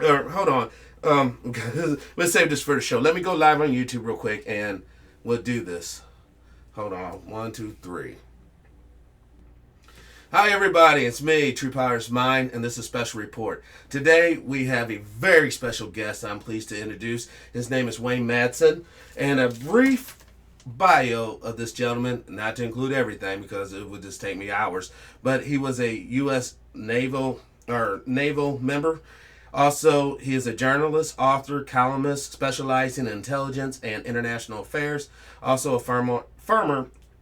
Hold on. Let's save this for the show. Let me go live on YouTube real quick, and we'll do this. Hold on. 1, 2, 3. Hi everybody, it's me, Truepowerismine, and this is a special report. Today we have a very special guest I'm pleased to introduce. His name is Wayne Madsen, and a brief bio of this gentleman, not to include everything because it would just take me hours, but he was a U.S. Naval member. Also, he is a journalist, author, columnist, specializing in intelligence and international affairs. Also a former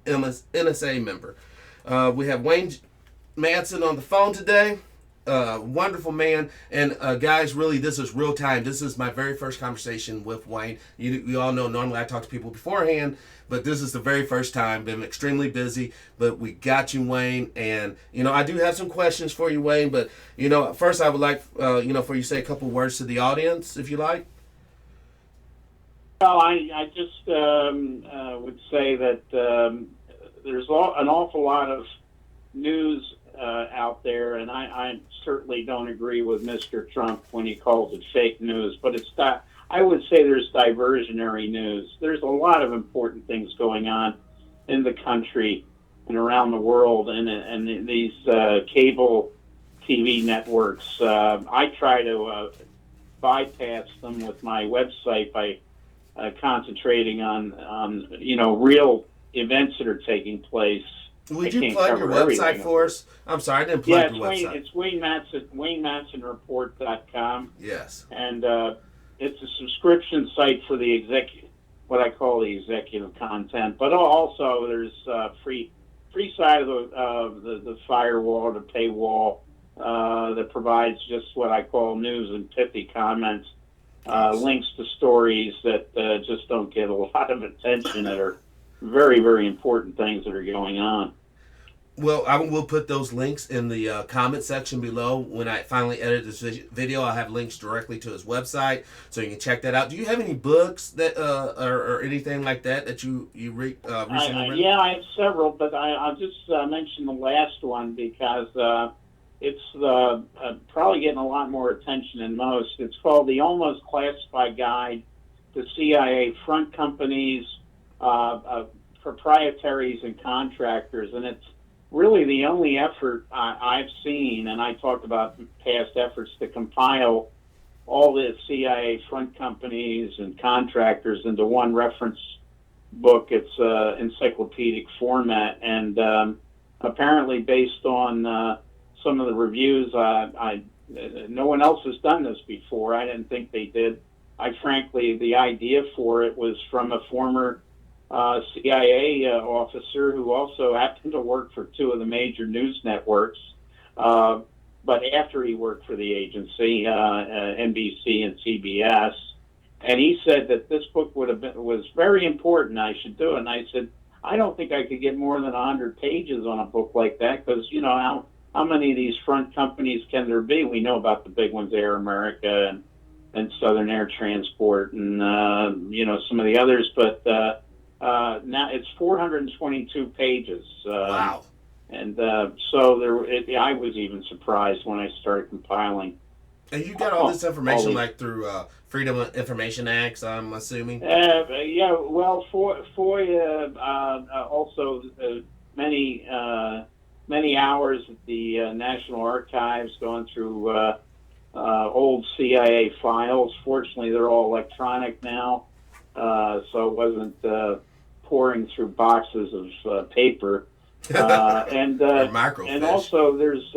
NSA member. We have Wayne Madsen on the phone today. Wonderful man. And guys, really, this is real time. This is my very first conversation with Wayne. You all know normally I talk to people beforehand, but this is the very first time. Been extremely busy, but we got you, Wayne. And, I do have some questions for you, Wayne. But, first I would like, for you to say a couple words to the audience, if you like. Well, I just would say that there's an awful lot of news out there, and I certainly don't agree with Mr. Trump when he calls it fake news, but I would say there's diversionary news. There's a lot of important things going on in the country and around the world, and these cable TV networks. I try to bypass them with my website by concentrating on real events that are taking place. Would you plug your website for us? I'm sorry, I didn't plug your website. It's Wayne Madsen, WayneMadsenReport.com. Yes. And it's a subscription site for what I call the executive content. But also there's free side of the firewall, the paywall, that provides just what I call news and pithy comments, links to stories that just don't get a lot of attention that are very, very important things that are going on. Well, I will put those links in the comment section below. When I finally edit this video, I'll have links directly to his website, so you can check that out. Do you have any books that or anything like that you recently read? Yeah, I have several, but I'll just mention the last one because it's probably getting a lot more attention than most. It's called The Almost Classified Guide to CIA Front Companies, Proprietaries, and Contractors, and it's really the only effort I've seen, and I talked about past efforts to compile all the CIA front companies and contractors into one reference book. It's encyclopedic format, and apparently based on some of the reviews, no one else has done this before. I didn't think they did. The idea for it was from a former CIA officer who also happened to work for two of the major news networks. But after he worked for the agency, NBC and CBS, and he said that this book was very important. I should do it. And I said, I don't think I could get more than 100 pages on a book like that because how many of these front companies can there be? We know about the big ones, Air America and Southern Air Transport, and some of the others, but now it's 422 pages. Wow. And so I was even surprised when I started compiling. And you got all this information through Freedom of Information Acts, I'm assuming? Yeah, well, FOIA, also many hours at the National Archives going through old CIA files. Fortunately, they're all electronic now, so it wasn't pouring through boxes of paper. And also there's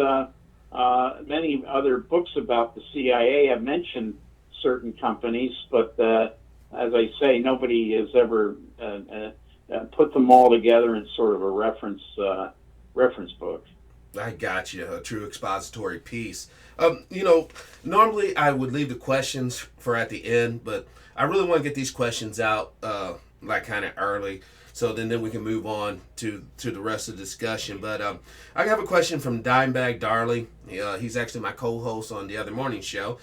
many other books about the CIA have mentioned certain companies, but as I say, nobody has ever put them all together in sort of a reference book. I got you. A true expository piece. Normally I would leave the questions for at the end, but I really want to get these questions out kind of early, so then we can move on to the rest of the discussion. But I have a question from Dimebag Darley. He's actually my co-host on the other morning show.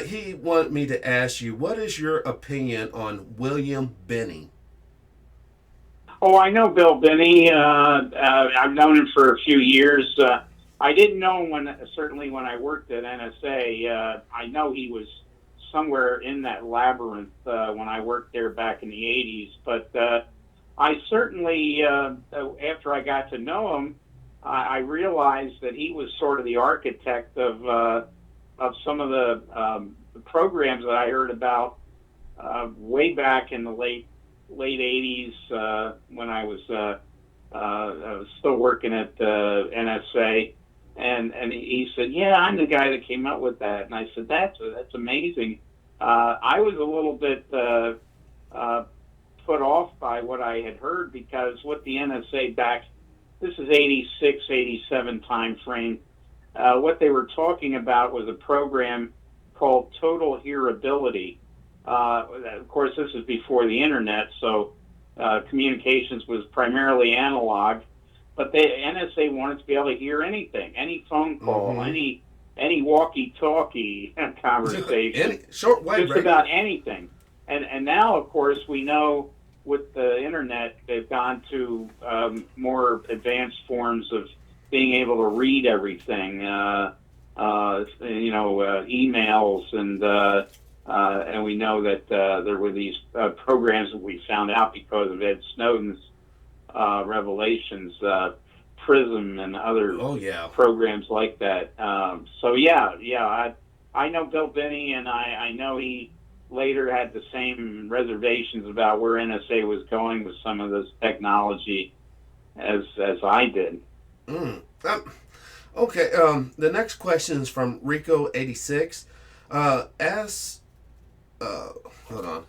He wanted me to ask you, what is your opinion on William Binney? Oh, I know Bill Binney. I've known him for a few years. I didn't know certainly when I worked at NSA. I know he was somewhere in that labyrinth when I worked there back in the 80s. But I certainly, after I got to know him, I realized that he was sort of the architect of some of the programs that I heard about way back in the late 80s when I was still working at NSA. And he said, "Yeah, I'm the guy that came up with that." And I said, "That's amazing." I was a little bit put off by what I had heard, because what the NSA back, this is 86, 87 time frame, what they were talking about was a program called Total Hearability. Of course, this is before the internet, so communications was primarily analog. But the NSA wanted to be able to hear anything, any phone call, any walkie-talkie conversation, shortwave, just about anything. And now, of course, we know with the internet, they've gone to more advanced forms of being able to read everything, emails, and we know that there were these programs that we found out because of Ed Snowden's revelations, Prism and other programs like that. I know Bill Binney, and I know he later had the same reservations about where NSA was going with some of this technology as I did. Okay. The next question is from Rico86.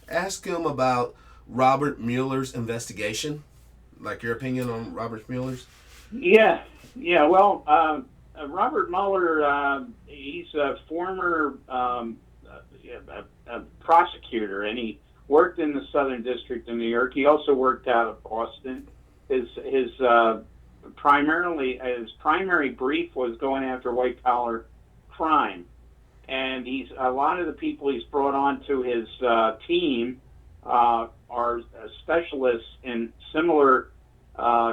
Ask him about Robert Mueller's investigation. Like your opinion on Robert Mueller's? Yeah. Well, Robert Mueller, he's a former prosecutor, and he worked in the Southern District of New York. He also worked out of Boston. His primary brief was going after white collar crime, and a lot of the people he's brought onto his team are specialists in similar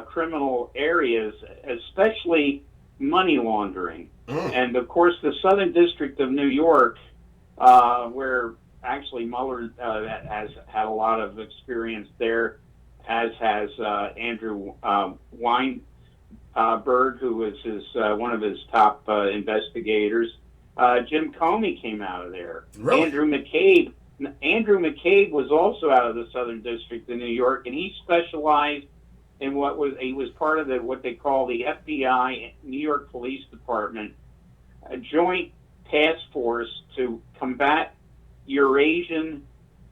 criminal areas, especially money laundering. And of course, the Southern District of New York, where actually Mueller has had a lot of experience there, as has Andrew Weinberg, who is one of his top investigators. Jim Comey came out of there. Really? Andrew McCabe was also out of the Southern District of New York, and he specialized in he was part of what they call the FBI, New York Police Department, a joint task force to combat Eurasian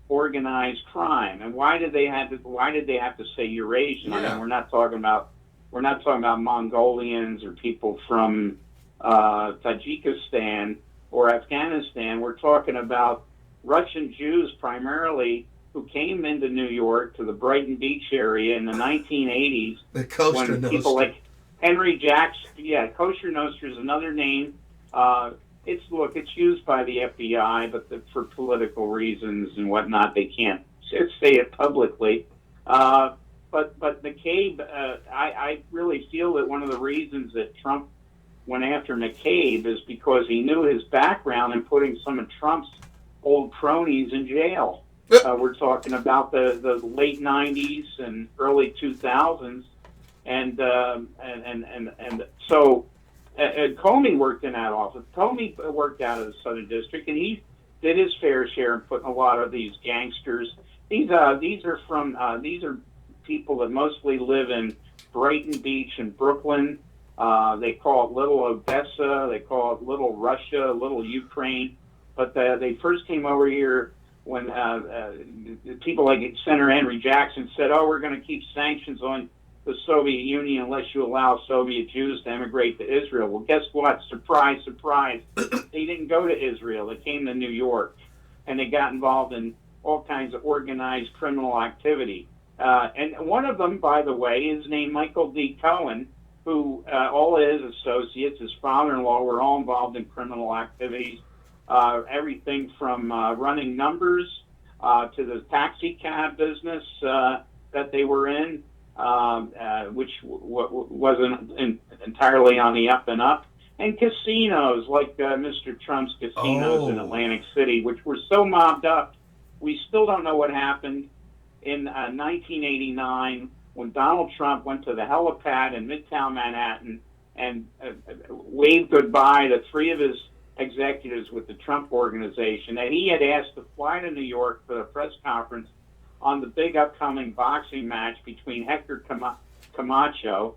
organized crime. And why did they have to say Eurasian? Yeah. I mean, we're not talking about Mongolians or people from Tajikistan or Afghanistan. We're talking about Russian Jews primarily, who came into New York to the Brighton Beach area in the 1980s. The Kosher when Nostra. People like Henry Jackson, Kosher Nostra is another name. It's used by the FBI, but for political reasons and whatnot, they can't say it publicly. But McCabe, I really feel that one of the reasons that Trump went after McCabe is because he knew his background in putting some of Trump's old cronies in jail. We're talking about the late 90s and early 2000s, and so Comey worked in that office. Comey worked out of the Southern District, and he did his fair share in putting a lot of these gangsters. These are people that mostly live in Brighton Beach and Brooklyn. They call it Little Odessa. They call it Little Russia, Little Ukraine. But they first came over here when people like Senator Henry Jackson said, "Oh, we're going to keep sanctions on the Soviet Union unless you allow Soviet Jews to emigrate to Israel." Well, guess what? Surprise, surprise. They didn't go to Israel. They came to New York, and they got involved in all kinds of organized criminal activity. And one of them, by the way, is named Michael D. Cohen, who all of his associates, his father-in-law, were all involved in criminal activities. Everything from running numbers to the taxi cab business that they were in, which wasn't entirely on the up and up. and casinos like Mr. Trump's casinos in Oh. Atlantic City, which were so mobbed up. We still don't know what happened in 1989 when Donald Trump went to the helipad in Midtown Manhattan and waved goodbye to three of his executives with the Trump organization that he had asked to fly to New York for the press conference on the big upcoming boxing match between Hector Macho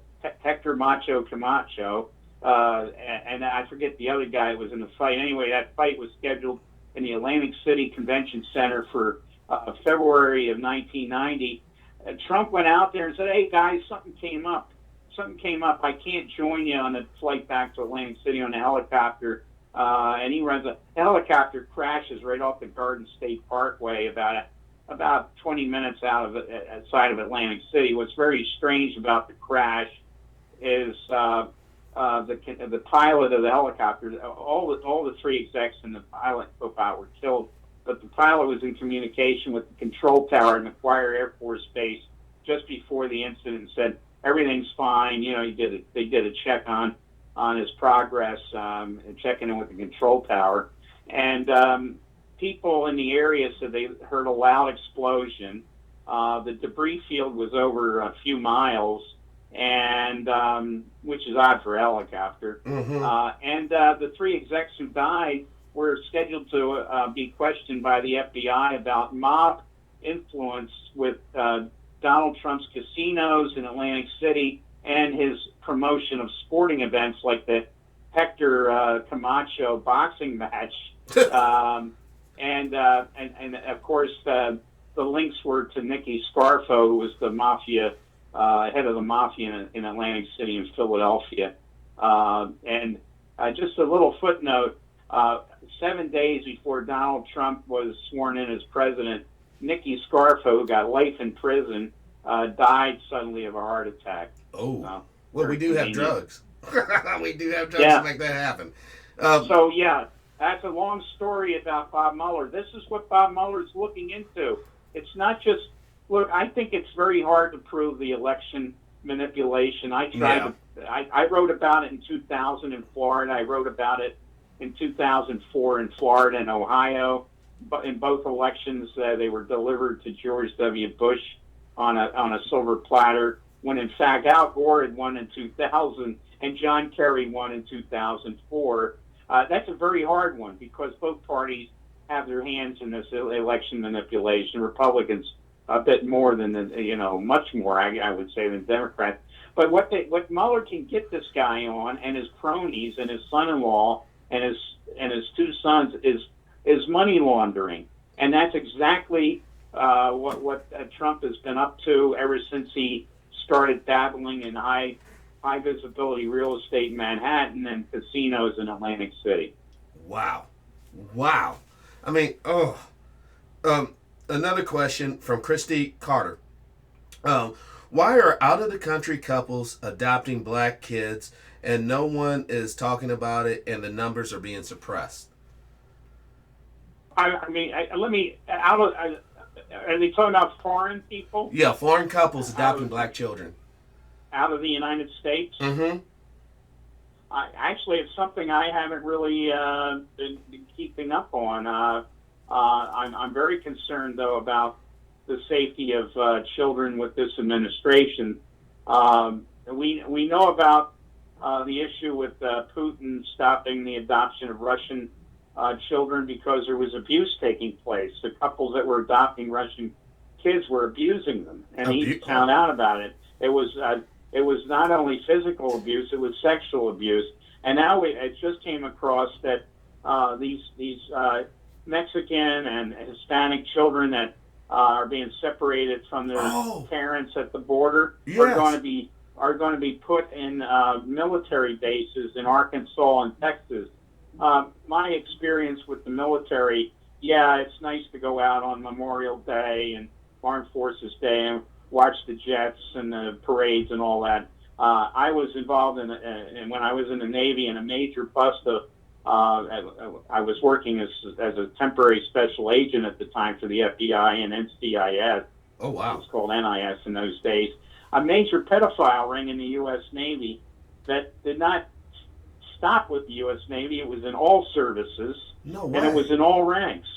Camacho, and I forget the other guy that was in the fight. Anyway, that fight was scheduled in the Atlantic City Convention Center for February of 1990. Trump went out there and said, "Hey guys, something came up. I can't join you on the flight back to Atlantic City on a helicopter." And he runs the helicopter crashes right off the Garden State Parkway about 20 minutes outside of Atlantic City. What's very strange about the crash is the pilot of the helicopter. All the three execs and the pilot co-pilot were killed, but the pilot was in communication with the control tower at McGuire Air Force Base just before the incident and said everything's fine. You know, they did a check on his progress, checking in with the control tower, and people in the area said they heard a loud explosion. The debris field was over a few miles, and which is odd for a helicopter. And the three execs who died were scheduled to be questioned by the FBI about mob influence with Donald Trump's casinos in Atlantic City and his promotion of sporting events like the Hector Camacho boxing match. And of course, the links were to Nicky Scarfo, who was the mafia head of the mafia in Atlantic City and Philadelphia. And just a little footnote: 7 days before Donald Trump was sworn in as president, Nicky Scarfo, who got life in prison, died suddenly of a heart attack. Oh, well, we do have drugs. We do have drugs to make that happen. So yeah, that's a long story about Bob Mueller. This is what Bob Mueller is looking into. It's not just look. I think it's very hard to prove the election manipulation. I tried. I wrote about it in 2000 in Florida. I wrote about it in 2004 in Florida and Ohio. But in both elections, they were delivered to George W. Bush on a silver platter, when in fact Al Gore had won in 2000 and John Kerry won in 2004. That's a very hard one because both parties have their hands in this election manipulation. Republicans a bit more than much more, I would say, than Democrats. But what Mueller can get this guy on, and his cronies, and his son-in-law, and his two sons, is money laundering, and that's exactly what Trump has been up to ever since he started dabbling in high visibility real estate in Manhattan and casinos in Atlantic City. Wow. I mean, another question from Christy Carter. Why are out-of-the-country couples adopting black kids and no one is talking about it and the numbers are being suppressed? Are they talking about foreign people? Yeah, foreign couples adopting black children. Out of the United States? Mm-hmm. Actually, it's something I haven't really been keeping up on. I'm very concerned, though, about the safety of children with this administration. We know about the issue with Putin stopping the adoption of Russian children because there was abuse taking place. The couples that were adopting Russian kids were abusing them, and he found out about it. It was not only physical abuse; it was sexual abuse. And now it just came across that these Mexican and Hispanic children that are being separated from their parents at the border are going to be put in military bases in Arkansas and Texas. My experience with the military, it's nice to go out on Memorial Day and Armed Forces Day and watch the jets and the parades and all that. I was involved in when I was in the Navy in a major bust of. I was working as a temporary special agent at the time for the FBI and NCIS. Oh wow! It was called NIS in those days. A major pedophile ring in the U.S. Navy that did not stop with the U.S. Navy. It was in all services, No way. and it was in all ranks,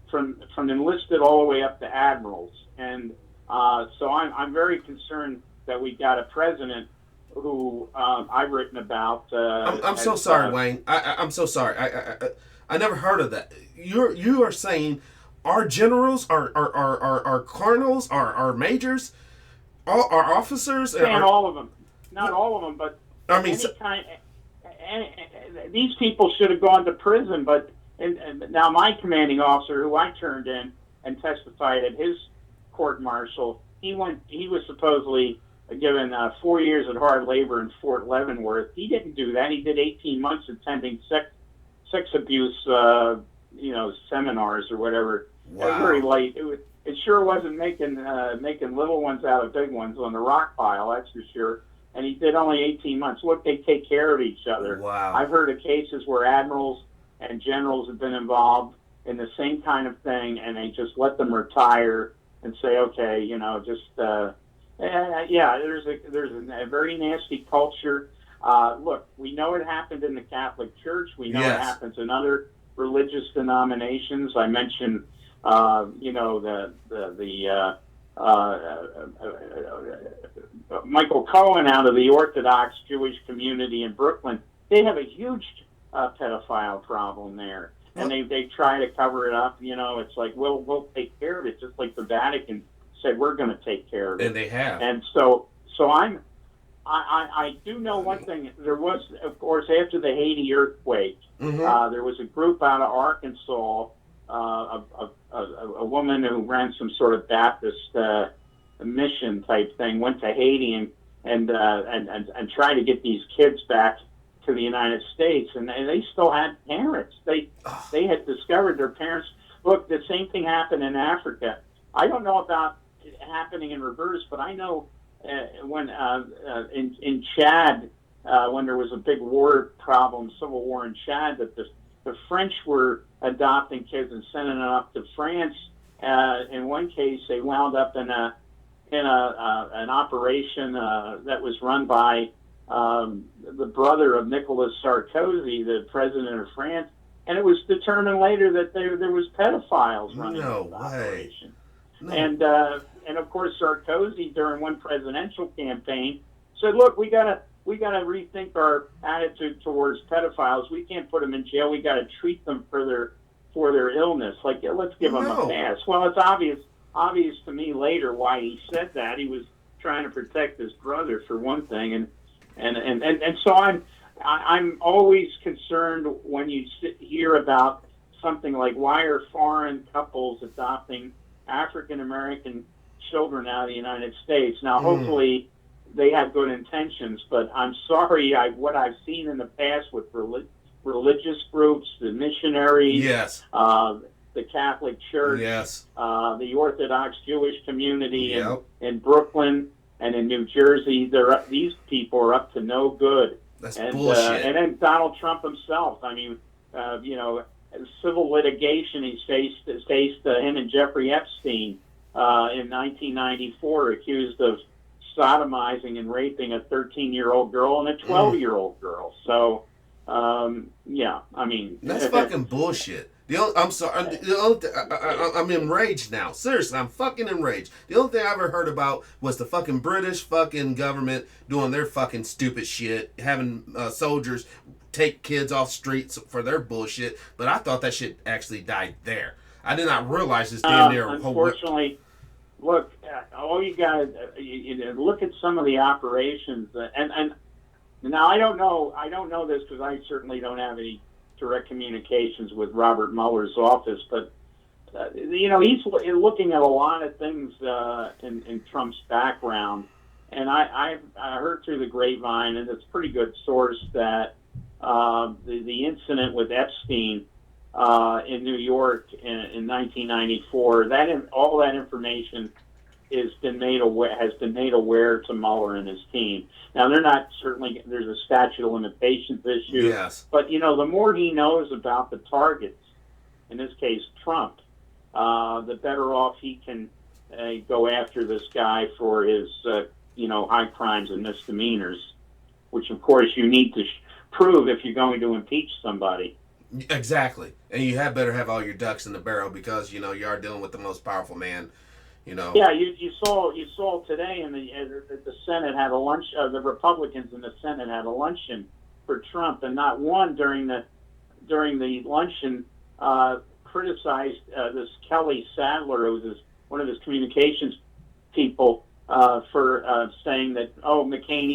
from enlisted all the way up to admirals. And so I'm very concerned that we got a president who I've written about. I'm so sorry, Wayne. I'm so sorry. I never heard of that. You are saying our generals, our colonels, our majors, our officers, And all of them, not all of them, but I mean, these people should have gone to prison. But and now my commanding officer, who I turned in and testified at his court martial, he was supposedly given 4 years of hard labor in Fort Leavenworth. He didn't do that. He did 18 months attending sex abuse, seminars or whatever. wow. Very light. It sure wasn't making little ones out of big ones on the rock pile, that's for sure. And he did only 18 months. Look, they take care of each other. Wow. I've heard of cases where admirals and generals have been involved in the same kind of thing, and they just let them retire and say, okay, there's a very nasty culture. Look, we know it happened in the Catholic Church. We know it happens in other religious denominations. I mentioned, Michael Cohen out of the Orthodox Jewish community in Brooklyn. They have a huge pedophile problem there, and they try to cover it up. It's like we'll take care of it, just like the Vatican said we're going to take care of it, and they have. And so I do know one thing. There was, of course, after the Haiti earthquake, there was a group out of Arkansas, a woman who ran some sort of Baptist mission type thing, went to Haiti and tried to get these kids back to the United States, and they still had parents. They had discovered their parents. Look, the same thing happened in Africa. I don't know about it happening in reverse, but I know when in Chad, when there was a big war problem, civil war in Chad, that the French were adopting kids and sending them up to France. In one case, they wound up in an operation that was run by the brother of Nicolas Sarkozy, the president of France, and it was determined later that there was pedophiles running the operation. No. And of course Sarkozy during one presidential campaign said, "Look, we gotta rethink our attitude towards pedophiles. We can't put them in jail. We gotta treat them for their illness. Like, let's give them a pass." Well, it's obvious to me later why he said that. He was trying to protect his brother for one thing, and so I'm always concerned when you hear about something like, why are foreign couples adopting African American children out of the United States? Now, hopefully they have good intentions, but I'm sorry, what I've seen in the past with religious groups, the missionaries, the Catholic Church, the Orthodox Jewish community in Brooklyn and in New Jersey, these people are up to no good. That's bullshit. And then Donald Trump himself, I mean, civil litigation, he faced him and Jeffrey Epstein in 1994, accused of sodomizing and raping a 13-year-old girl and a 12-year-old girl. So, I mean, that's fucking bullshit. I'm sorry. I'm enraged now. Seriously, I'm fucking enraged. The only thing I ever heard about was the fucking British fucking government doing their fucking stupid shit, having soldiers take kids off streets for their bullshit. But I thought that shit actually died there. I did not realize this damn near. Unfortunately, look, all you got to look at some of the operations, and now I don't know this because I certainly don't have any direct communications with Robert Mueller's office, but he's looking at a lot of things in Trump's background, and I heard through the grapevine, and it's a pretty good source, that the incident with Epstein in New York in 1994, all that information has been made aware to Mueller and his team. Now, there's a statute of limitations issue. Yes. But, the more he knows about the targets, in this case Trump, the better off he can go after this guy for his, high crimes and misdemeanors, which, of course, you need to prove if you're going to impeach somebody. Exactly, and you better have all your ducks in the barrel because you are dealing with the most powerful man. Yeah, you saw today in the Senate had a lunch. The Republicans in the Senate had a luncheon for Trump, and not one during the luncheon criticized this Kelly Sadler, who was one of his communications people, for saying that McCain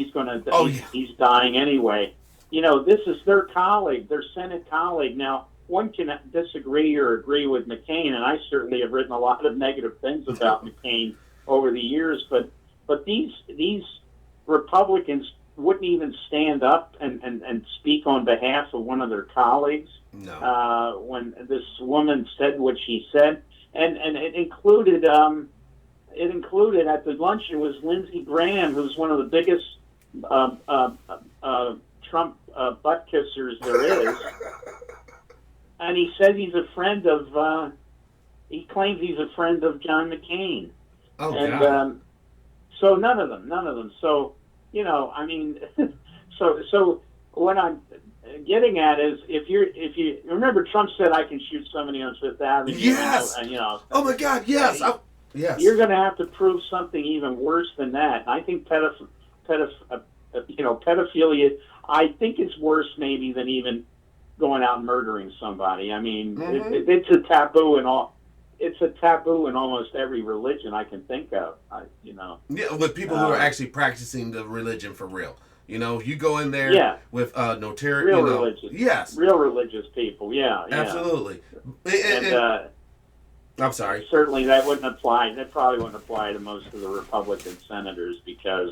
he's dying anyway. This is their colleague, their Senate colleague. Now, one can disagree or agree with McCain, and I certainly have written a lot of negative things about McCain over the years, but these Republicans wouldn't even stand up and speak on behalf of one of their colleagues. No. When this woman said what she said, and it included at the luncheon was Lindsey Graham, who's one of the biggest Trump butt kissers there is. And he says he's a friend of, he claims he's a friend of John McCain. Oh, and God. So none of them. So, I mean, so what I'm getting at is if you remember, Trump said I can shoot somebody on Fifth Avenue. Yes. Oh my God. Yes. Yes. You're going to have to prove something even worse than that. And I think pedophilia, I think it's worse maybe than even going out and murdering somebody. I mean, it's a taboo in all. It's a taboo in almost every religion I can think of. Yeah, with people who are actually practicing the religion for real. You go in there with notorious real religious, yes, real religious people. Yeah, absolutely. And I'm sorry. Certainly, that wouldn't apply. That probably wouldn't apply to most of the Republican senators because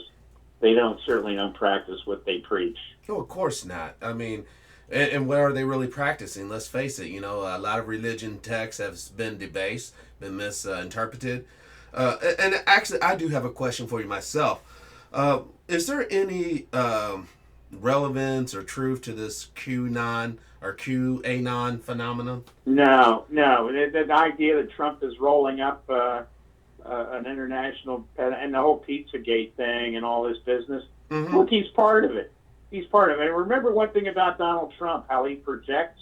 they certainly don't practice what they preach. Oh, of course not. I mean, and where are they really practicing? Let's face it. A lot of religion texts have been debased, been misinterpreted. And actually, I do have a question for you myself. Is there any relevance or truth to this QAnon or QAnon phenomenon? No. The idea that Trump is rolling up an international and the whole Pizzagate thing and all this business. Mm-hmm. Look, he's part of it. He's part of it. And remember one thing about Donald Trump, how he projects.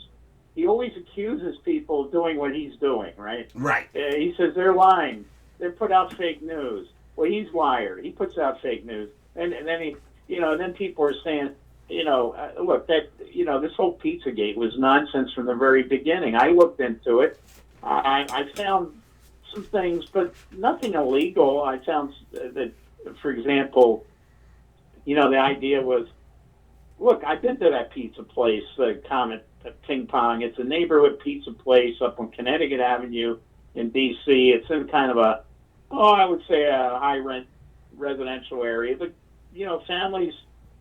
He always accuses people of doing what he's doing, right? Right. He says they're lying. They put out fake news. Well, he's a liar. He puts out fake news. And then he, then people are saying, look, that, this whole Pizzagate was nonsense from the very beginning. I looked into it. I found some things, but nothing illegal. I found that, for example, the idea was, look, I've been to that pizza place, Comet Ping Pong. It's a neighborhood pizza place up on Connecticut Avenue in D.C. It's in kind of I would say a high-rent residential area. But, families,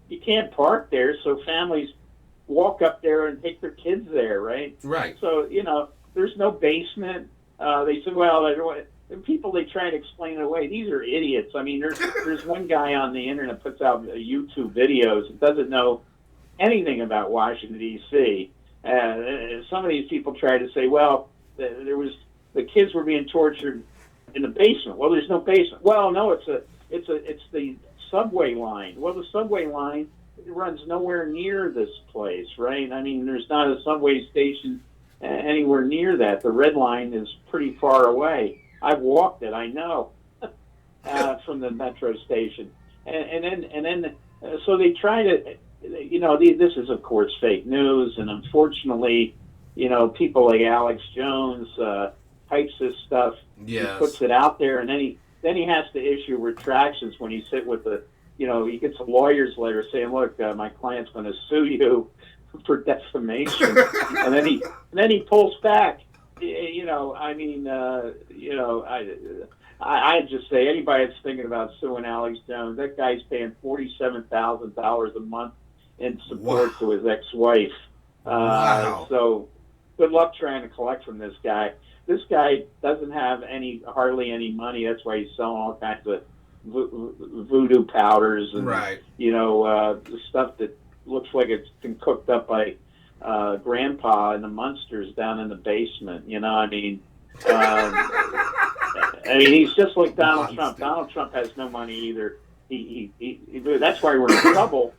you can't park there, so families walk up there and take their kids there, right? Right. So, there's no basement. They said, well, people, they try to explain it away. These are idiots. I mean, there's one guy on the internet puts out YouTube videos and doesn't know anything about Washington, D.C. Some of these people try to say, well, the kids were being tortured in the basement. Well, there's no basement. Well, no, it's the subway line. Well, the subway line runs nowhere near this place, right? I mean, there's not a subway station anywhere near that. The red line is pretty far away. I've walked it. I know from the metro station, and then so they try to, this is of course fake news, and unfortunately, people like Alex Jones hypes this stuff. Yes. He puts it out there, and then he has to issue retractions when he sit with he gets a lawyer's letter saying, look, my client's going to sue you for defamation, and then he pulls back. I just say anybody that's thinking about suing Alex Jones, that guy's paying $47,000 a month in support to his ex-wife. Wow. So good luck trying to collect from this guy. This guy doesn't have hardly any money. That's why he's selling all kinds of voodoo powders and right. Stuff that looks like it's been cooked up by Grandpa and the Munsters down in the basement. He's just like Donald Trump. Donald Trump has no money either. He that's why we're in trouble.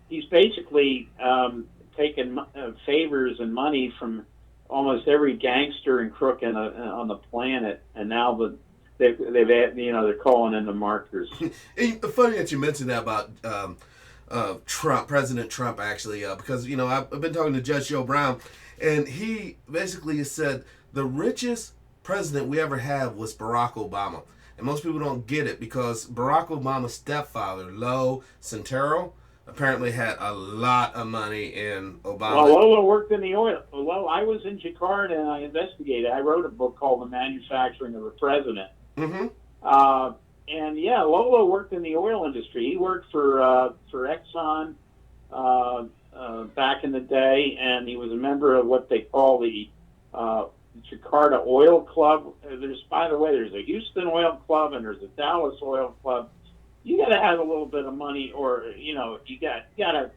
he's basically taken favors and money from almost every gangster and crook on the planet, and now they've they're calling in the markers. Funny that you mentioned that about Trump, President Trump, actually, because I've been talking to Judge Joe Brown, and he basically has said the richest president we ever had was Barack Obama, and most people don't get it because Barack Obama's stepfather, Lo Centero, apparently had a lot of money in Obama. Well, Lolo worked in the oil. Well, I was in Jakarta and I investigated. I wrote a book called The Manufacturing of a President. Mm-hmm. And yeah, Lolo worked in the oil industry. He worked for Exxon back in the day, and he was a member of what they call the Jakarta Oil Club. By the way, there's a Houston Oil Club and there's a Dallas Oil Club. You got to have a little bit of money, or you got to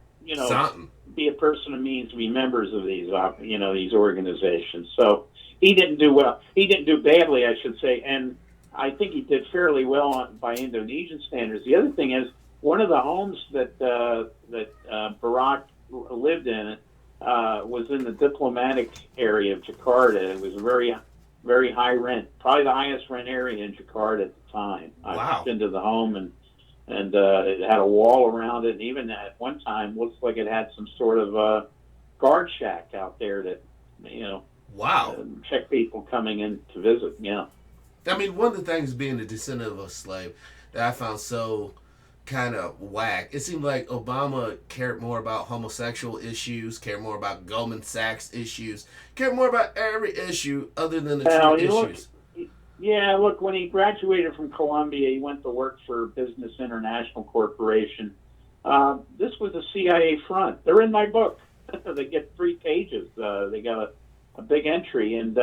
Something. be a person of means to be members of these these organizations. So he didn't do well. He didn't do badly, I should say, and I think he did fairly well by Indonesian standards. The other thing is, one of the homes that Barack lived in was in the diplomatic area of Jakarta. It was a very, very high rent, probably the highest rent area in Jakarta at the time. Wow. I've been to the home, and it had a wall around it, and even at one time looks like it had some sort of guard shack out there that Wow. check people coming in to visit. Yeah. I mean, one of the things being a descendant of a slave that I found so kind of whack, it seemed like Obama cared more about homosexual issues, cared more about Goldman Sachs issues, cared more about every issue other than the true issues. Look, when he graduated from Columbia, he went to work for Business International Corporation. This was a CIA front. They're in my book. They get 3 pages. They got a big entry. And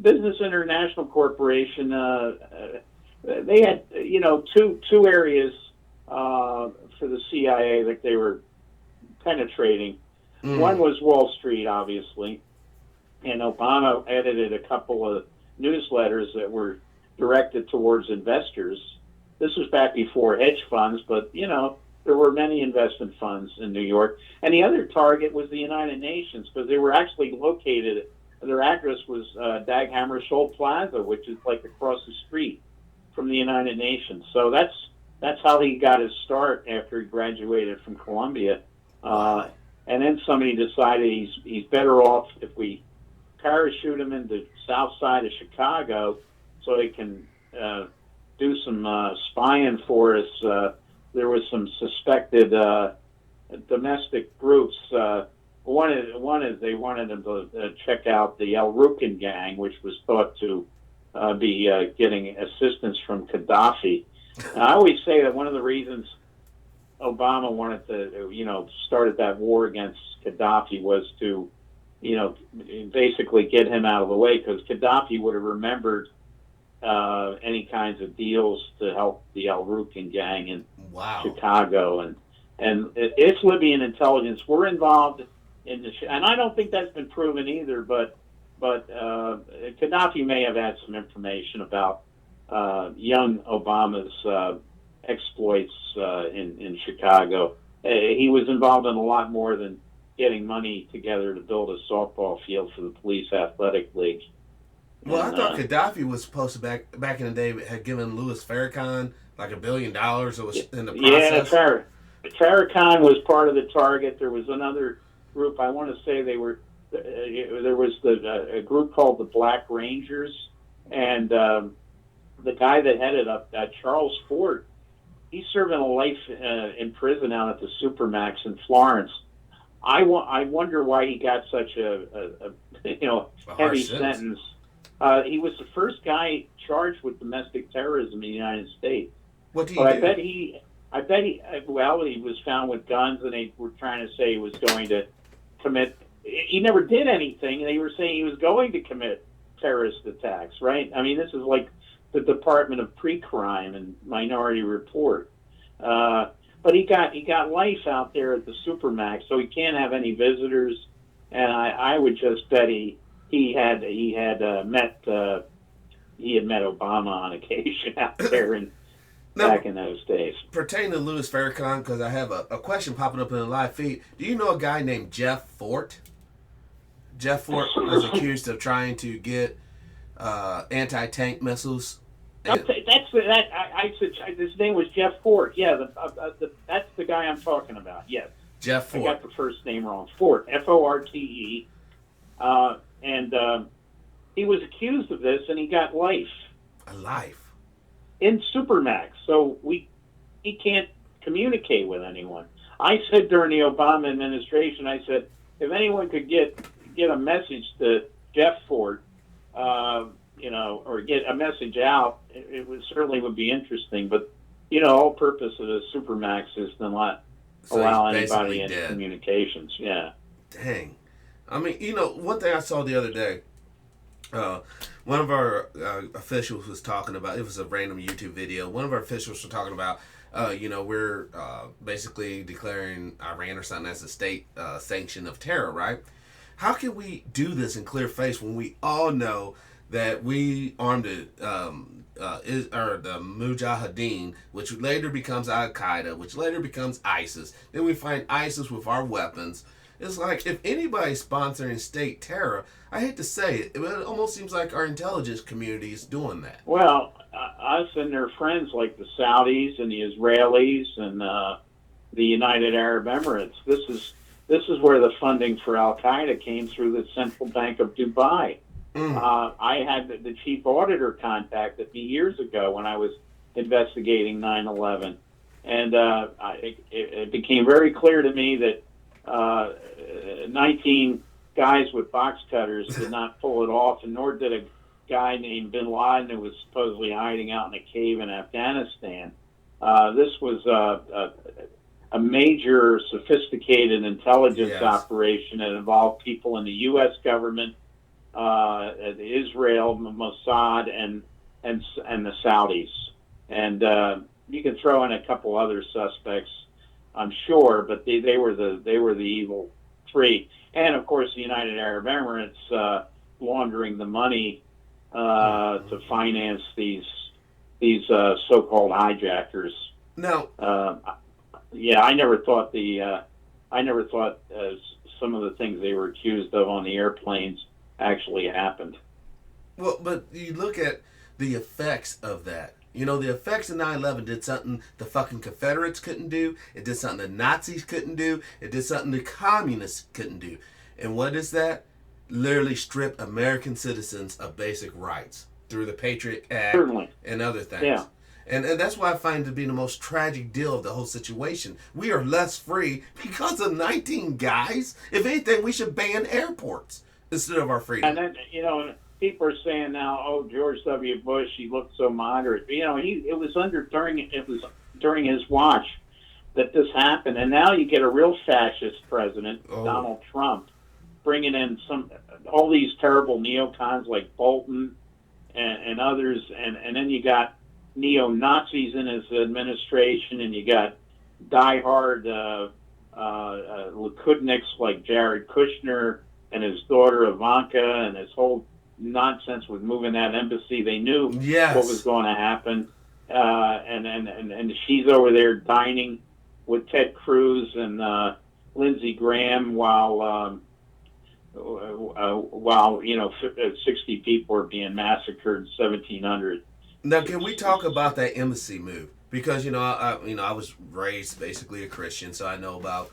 Business International Corporation, they had, two areas for the CIA that they were penetrating. One was Wall Street, obviously. And Obama edited a couple of newsletters that were directed towards investors. This was back before hedge funds, but there were many investment funds in New York. And the other target was the United Nations, because they were actually located. Their address was Dag Hammarskjöld Plaza, which is like across the street from the United Nations. So that's how he got his start after he graduated from Columbia. And then somebody decided he's better off if we parachute him into the south side of Chicago so they can do some spying for us. There was some suspected domestic groups. One is they wanted him to check out the El Rukin gang, which was thought to be getting assistance from Gaddafi. And I always say that one of the reasons Obama wanted to, started that war against Gaddafi was to, basically get him out of the way, because Gaddafi would have remembered any kinds of deals to help the El Rukin gang in Chicago. And if Libyan intelligence were involved in this, and I don't think that's been proven either, but Gaddafi may have had some information about young Obama's exploits in Chicago. He was involved in a lot more than getting money together to build a softball field for the police athletic league. Well, I thought Gaddafi was supposed to back in the day had given Louis Farrakhan like $1 billion. Or was in the process. Yeah, Farrakhan was part of the target. There was another group. I want to say there was a group called the Black Rangers, and the guy that headed up Charles Ford. He's serving a life in prison out at the Supermax in Florence. I wonder why he got such a heavy sentence. He was the first guy charged with domestic terrorism in the United States. What do you do? I bet he was found with guns, and they were trying to say he was going to commit. He never did anything. They were saying he was going to commit terrorist attacks, right? I mean, this is like the Department of Pre-Crime and Minority Report. But he got life out there at the Supermax, so he can't have any visitors. And I would just bet he had met Obama on occasion out there, and Now, back in those days. pertaining to Louis Farrakhan, because I have a question popping up in the live feed. Do you know a guy named Jeff Fort? Jeff Fort was accused of trying to get anti-tank missiles. And His name was Jeff Fort. Yeah, that's the guy I'm talking about. Yes, Jeff I Fort. got the first name wrong. Fort, Forte, and he was accused of this, and he got life. A life. In Supermax, so he can't communicate with anyone. I said during the Obama administration, I said, if anyone could get a message to Jeff Ford, or get a message out, it would certainly would be interesting. But whole purpose of the Supermax is to not allow anybody into communications. Yeah. Dang. I mean, one thing I saw the other day. One of our officials was talking about, it was a random YouTube video. One of our officials was talking about, we're basically declaring Iran or something as a state sanction of terror, right? How can we do this in clear face when we all know that we armed the Mujahideen, which later becomes Al Qaeda, which later becomes ISIS. Then we find ISIS with our weapons. It's like, if anybody's sponsoring state terror, I hate to say it, but it almost seems like our intelligence community is doing that. Well, us and their friends like the Saudis and the Israelis and the United Arab Emirates. This is where the funding for Al Qaeda came through the Central Bank of Dubai. I had the chief auditor contacted me years ago when I was investigating 9/11, and it became very clear to me that 19 guys with box cutters did not pull it off, and nor did a guy named Bin Laden who was supposedly hiding out in a cave in Afghanistan. This was a major, sophisticated intelligence operation that involved people in the U.S. government, Israel, Mossad, and the Saudis. And you can throw in a couple other suspects, I'm sure, but they were the evil three. And of course, the United Arab Emirates laundering the money to finance these so-called hijackers. Now, I never thought some of the things they were accused of on the airplanes actually happened. Well, but you look at the effects of that. The effects of 9/11 did something the fucking Confederates couldn't do. It did something the Nazis couldn't do. It did something the communists couldn't do. And what is that? Literally strip American citizens of basic rights through the Patriot Act and other things. Yeah. And that's why I find it to be the most tragic deal of the whole situation. We are less free because of 19 guys. If anything, we should ban airports instead of our freedom. And then, people are saying now, oh, George W. Bush, he looked so moderate. It was during his watch that this happened. And now you get a real fascist president, Donald Trump, bringing in all these terrible neocons like Bolton and others. And then you got neo-Nazis in his administration, and you got diehard Likudniks like Jared Kushner and his daughter Ivanka, and his whole nonsense with moving that embassy. They knew what was going to happen, and she's over there dining with Ted Cruz and Lindsey Graham while 60 people are being massacred, 1,700. Now, can we talk about that embassy move? Because I was raised basically a Christian, so I know about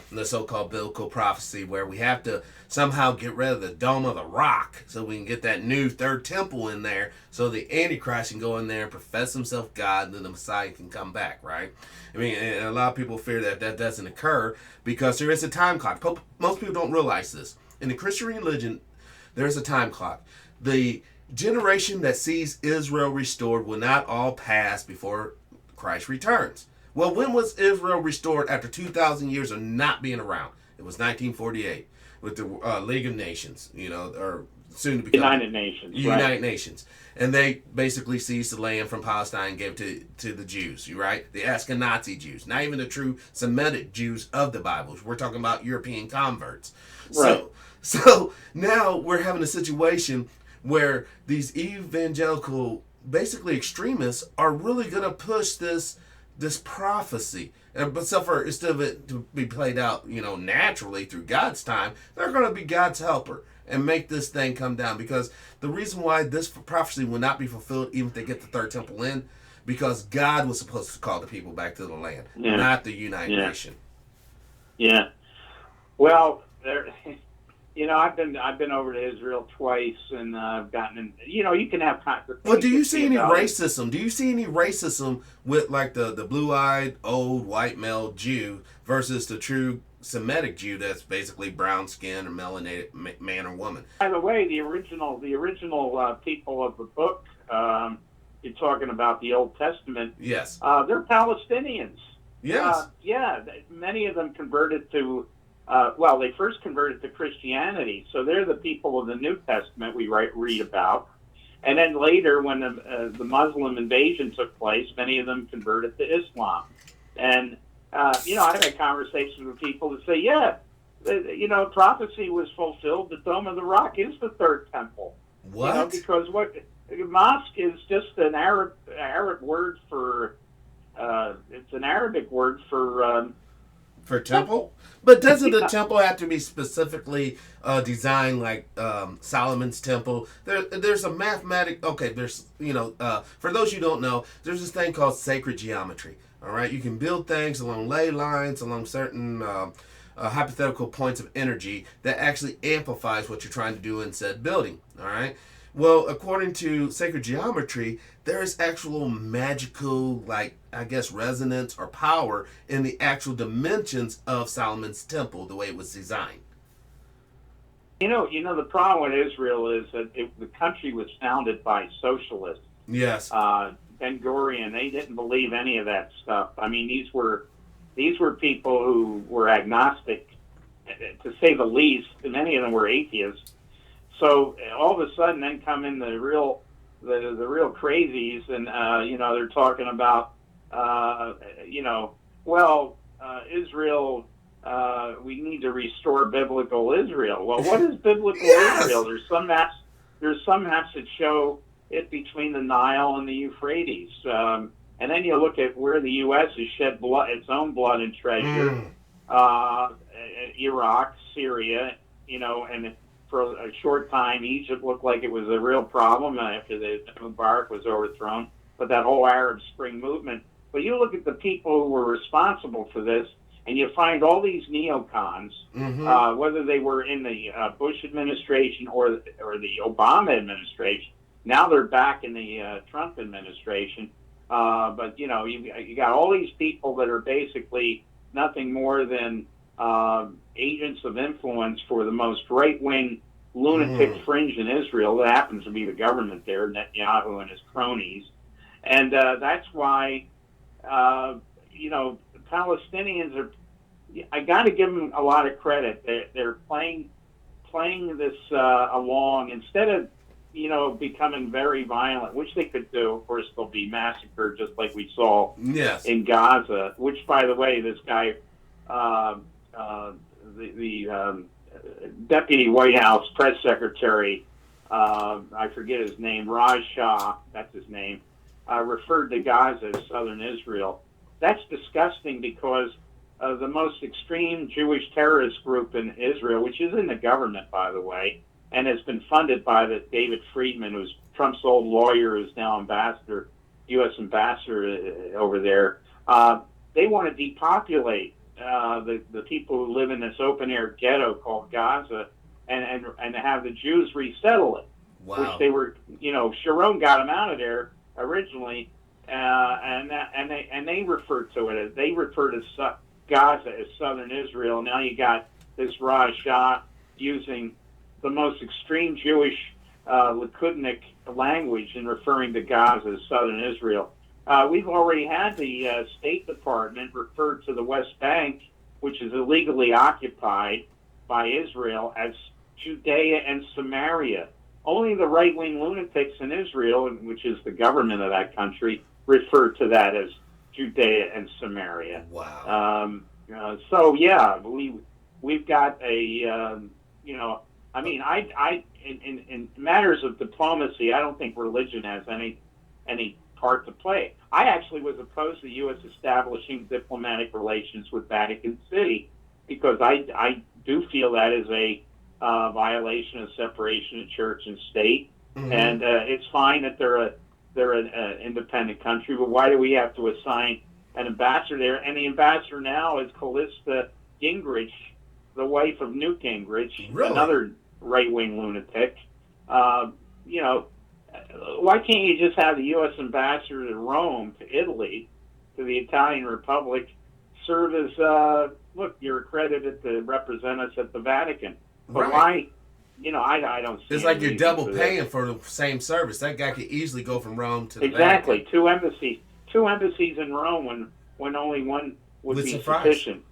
the so-called biblical prophecy where we have to somehow get rid of the Dome of the Rock so we can get that new third temple in there so the Antichrist can go in there and profess himself God and then the Messiah can come back, right? I mean, and a lot of people fear that doesn't occur because there is a time clock. Most people don't realize this. In the Christian religion, there's a time clock. The generation that sees Israel restored will not all pass before Christ returns. Well, when was Israel restored after 2,000 years of not being around? It was 1948 with the League of Nations, or soon to become United Nations. United Nations. And they basically seized the land from Palestine and gave it to the Jews, right? The Ashkenazi Jews, not even the true Semitic Jews of the Bible. We're talking about European converts. Right. So now we're having a situation where these evangelical basically extremists are really going to push this prophecy. But so for instead of it to be played out, naturally through God's time, they're going to be God's helper and make this thing come down. Because the reason why this prophecy will not be fulfilled, even if they get the third temple in, because God was supposed to call the people back to the land, not the United Nation. Yeah. Well, there. I've been over to Israel twice, and I've gotten. You can have. Well, do you see any racism? Do you see any racism with like the blue-eyed old white male Jew versus the true Semitic Jew that's basically brown skin or melanated man or woman? By the way, the original people of the book. You're talking about the Old Testament. Yes. They're Palestinians. Yes. Many of them converted to. They first converted to Christianity, so they're the people of the New Testament we read about. And then later, when the Muslim invasion took place, many of them converted to Islam. And, I've had conversations with people that say, prophecy was fulfilled. The Dome of the Rock is the third temple. What? Because mosque is just an Arab word for, it's an Arabic word for temple? But doesn't the temple have to be specifically designed like Solomon's temple? There's a mathematic. Okay, there's for those you don't know, there's this thing called sacred geometry. All right, you can build things along ley lines, along certain hypothetical points of energy that actually amplifies what you're trying to do in said building. All right. Well, according to sacred geometry, there is actual magical, resonance or power in the actual dimensions of Solomon's temple, the way it was designed. The problem with Israel is that the country was founded by socialists. Yes. Ben-Gurion, they didn't believe any of that stuff. I mean, these were people who were agnostic, to say the least, and many of them were atheists. So all of a sudden, then come in the real crazies, and they're talking about Israel. We need to restore biblical Israel. Well, what is biblical Israel? There's some maps that show it between the Nile and the Euphrates, and then you look at where the U.S. has shed its own blood and treasure. Iraq, Syria, and for a short time, Egypt looked like it was a real problem after the Mubarak was overthrown, but that whole Arab Spring movement. But you look at the people who were responsible for this, and you find all these neocons, whether they were in the Bush administration or the Obama administration. Now they're back in the Trump administration. But, you got all these people that are basically nothing more than agents of influence for the most right-wing lunatic fringe in Israel. That happens to be the government there, Netanyahu and his cronies. And that's why, Palestinians are, I got to give them a lot of credit. They're playing this along instead of, becoming very violent, which they could do. Of course, they'll be massacred just like we saw in Gaza, which, by the way, this guy, the deputy White House press secretary, I forget his name, Raj Shah, that's his name, referred to Gaza as southern Israel. That's disgusting because the most extreme Jewish terrorist group in Israel, which is in the government, by the way, and has been funded by the David Friedman, who's Trump's old lawyer, who's now U.S. ambassador over there. They want to depopulate the people who live in this open-air ghetto called Gaza and have the Jews resettle it, which they were, Sharon got them out of there originally, and they refer to it as, they refer to Gaza as southern Israel. Now you got this Raj Shah using the most extreme Jewish Likudnik language in referring to Gaza as southern Israel. We've already had the State Department refer to the West Bank, which is illegally occupied by Israel, as Judea and Samaria. Only the right-wing lunatics in Israel, which is the government of that country, refer to that as Judea and Samaria. Wow. We've got a, in matters of diplomacy, I don't think religion has any part to play. I actually was opposed to the U.S. establishing diplomatic relations with Vatican City because I do feel that is a violation of separation of church and state. Mm-hmm. And it's fine that they're an independent country, but why do we have to assign an ambassador there? And the ambassador now is Callista Gingrich, the wife of Newt Gingrich, Really? another right-wing lunatic. You know, why can't you just have the U.S. ambassador to Rome, to Italy, to the Italian Republic, serve as, look, you're accredited to represent us at the Vatican. But Right. why, you know, I don't see It's any like you're reason double for paying that. for the same service. That guy could easily go from Rome to the Exactly. Vatican. Two embassies in Rome when only one would be suffice. sufficient.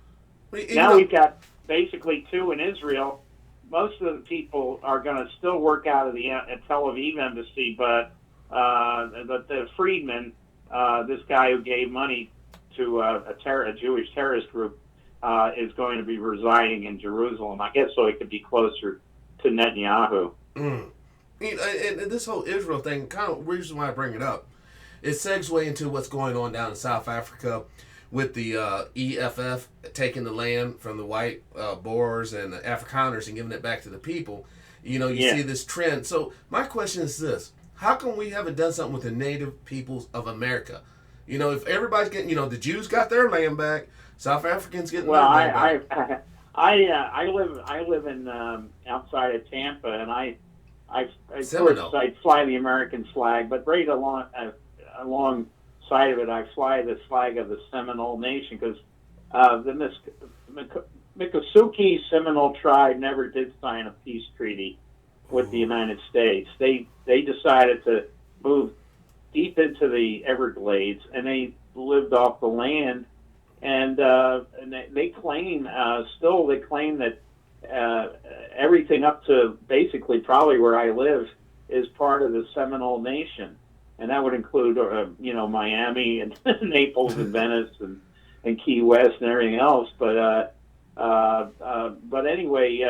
Now we've got basically two in Israel. Most of the people are going to still work out of the Tel Aviv embassy, but the Friedman, this guy who gave money to a Jewish terrorist group, is going to be residing in Jerusalem, I guess, so he could be closer to Netanyahu. Mm. And this whole Israel thing, kind of reason why I bring it up, it segues into what's going on down in South Africa with the EFF taking the land from the white Boers and the Afrikaners and giving it back to the people. You know, you see this trend. So my question is this: how come we haven't done something with the native peoples of America? You know, if everybody's getting, you know, the Jews got their land back, South Africans getting their land back. I live in outside of Tampa, and I fly the American flag, but right alongside of it, I fly the flag of the Seminole Nation because the Miccosukee Seminole tribe never did sign a peace treaty with the United States. They decided to move deep into the Everglades, and they lived off the land. And they claim that everything up to basically probably where I live is part of the Seminole Nation, and that would include Miami and Naples and Venice and Key West and everything else. But anyway,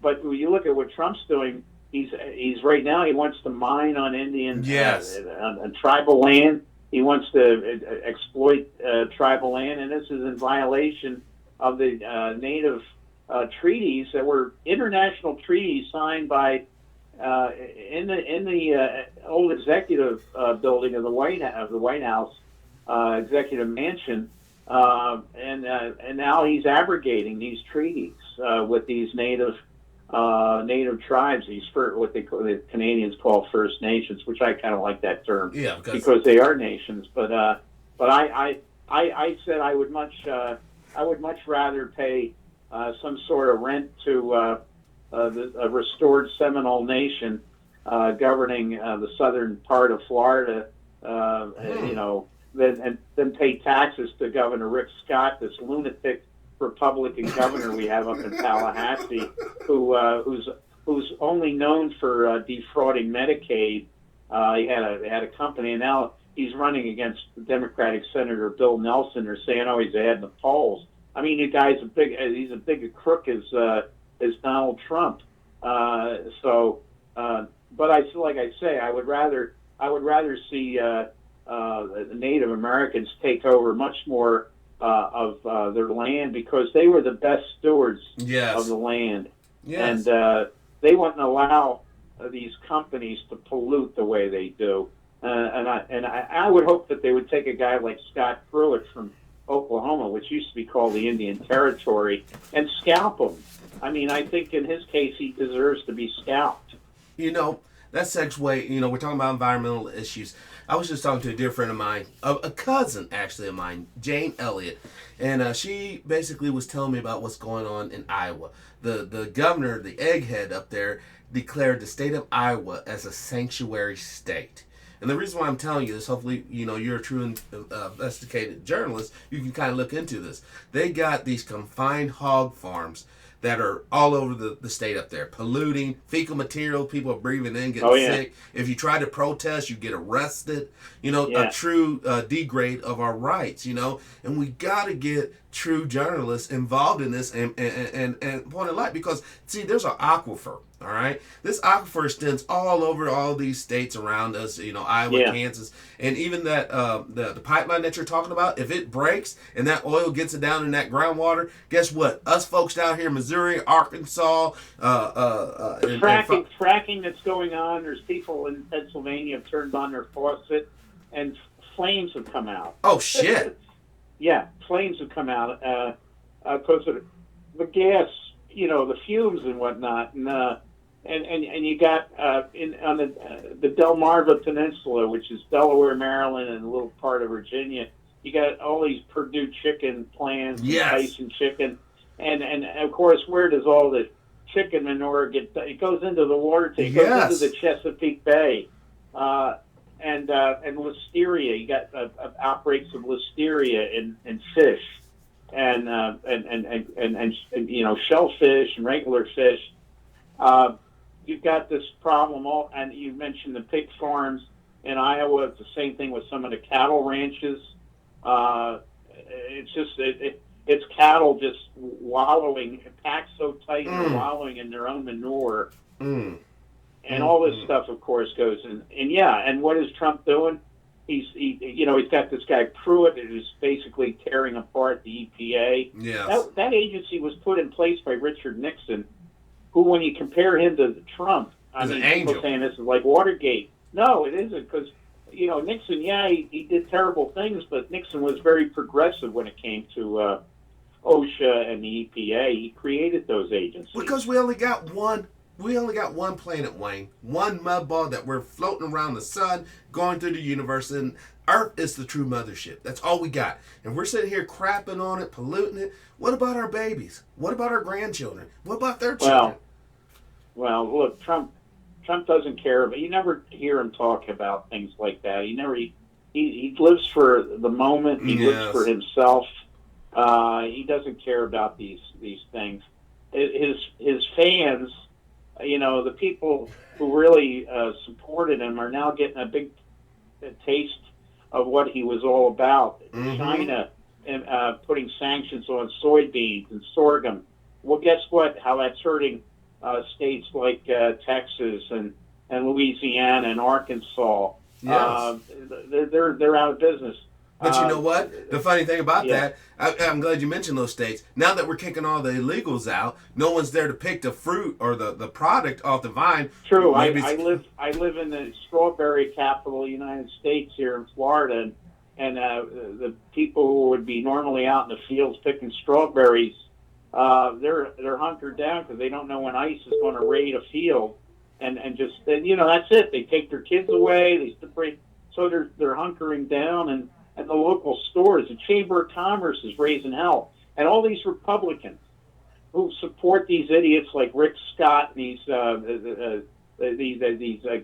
but when you look at what Trump's doing, he's right now he wants to mine on Indian on tribal land. He wants to exploit tribal land, and this is in violation of the native treaties that were international treaties signed by in the old executive building of the White House, executive mansion, and now he's abrogating these treaties with these native tribes, what the Canadians call First Nations, which I kind of like that term, because they are nations. But I said I would much rather pay some sort of rent to a restored Seminole Nation governing the southern part of Florida, than pay taxes to Governor Rick Scott, this lunatic Republican governor we have up in Tallahassee, who's only known for defrauding Medicaid. He had a company, and now he's running against Democratic Senator Bill Nelson. They're saying, "Oh, he's ahead in the polls." I mean, the guy's he's a big crook as Donald Trump. But like I say, I would rather see Native Americans take over much more of their land, because they were the best stewards of the land. And they wouldn't allow these companies to pollute the way they do. And I would hope that they would take a guy like Scott Pruitt from Oklahoma, which used to be called the Indian Territory, and scalp him. I mean, I think in his case he deserves to be scalped. You know, that segue, we're talking about environmental issues. I was just talking to a dear friend of mine, a cousin actually of mine, Jane Elliott, and she basically was telling me about what's going on in Iowa. The governor, the egghead up there, declared the state of Iowa as a sanctuary state. And the reason why I'm telling you this, hopefully, you're a true investigative journalist, you can kind of look into this. They got these confined hog farms that are all over the state up there, polluting, fecal material, people are breathing in, getting sick. If you try to protest, you get arrested. A true degrade of our rights, and we got to get true journalists involved in this and point it light, because, see, there's an aquifer All right, this aquifer extends all over all these states around us. Iowa, Yeah. Kansas, and even that the pipeline that you're talking about. If it breaks and that oil gets it down in that groundwater, guess what? Us folks down here in Missouri, Arkansas, Fracking that's going on. There's people in Pennsylvania have turned on their faucet, and flames have come out. oh shit, Yeah, flames have come out because of the gas, the fumes and whatnot, and you got on the Delmarva Peninsula, which is Delaware, Maryland, and a little part of Virginia. You got all these Purdue chicken plants, and Yes. Tyson chicken, and of course, where does all the chicken manure get? It goes into the water tank. It goes Yes. into the Chesapeake Bay, and listeria. You got outbreaks of listeria in fish, and shellfish and regular fish. You've got this problem, and you mentioned the pig farms in Iowa. It's the same thing with some of the cattle ranches. It's just it's cattle just wallowing, packed so tight, and wallowing in their own manure, and all this stuff, of course, goes in. And what is Trump doing? He's got this guy Pruitt who's basically tearing apart the EPA. yes, That agency was put in place by Richard Nixon, who, when you compare him to Trump, He's an people angel. saying this is like Watergate. No, it isn't, because Nixon, he did terrible things, but Nixon was very progressive when it came to OSHA and the EPA. He created those agencies. because we only got one. We only got one planet, Wayne. One mud ball that we're floating around the sun, going through the universe, and Earth is the true mothership. That's all we got. And we're sitting here crapping on it, polluting it. What about our babies? What about our grandchildren? What about their children? Well, look, Trump doesn't care, but you never hear him talk about things like that. He lives for the moment. He lives Yes. for himself. He doesn't care about these things. His fans, the people who really supported him, are now getting a big taste of what he was all about. China putting sanctions on soybeans and sorghum. Well, guess what? How that's hurting states like Texas and Louisiana and Arkansas. Yes. They're out of business. But you know what? The funny thing about Yeah. that, I'm glad you mentioned those states. Now that we're kicking all the illegals out, no one's there to pick the fruit or the product off the vine. True. I Maybe it's- live in the strawberry capital of the United States here in Florida, and the people who would be normally out in the fields picking strawberries, they're hunkered down because they don't know when ICE is going to raid a field, and that's it. They take their kids away. So they're hunkering down, and the local stores, the Chamber of Commerce is raising hell, and all these Republicans who support these idiots like Rick Scott and these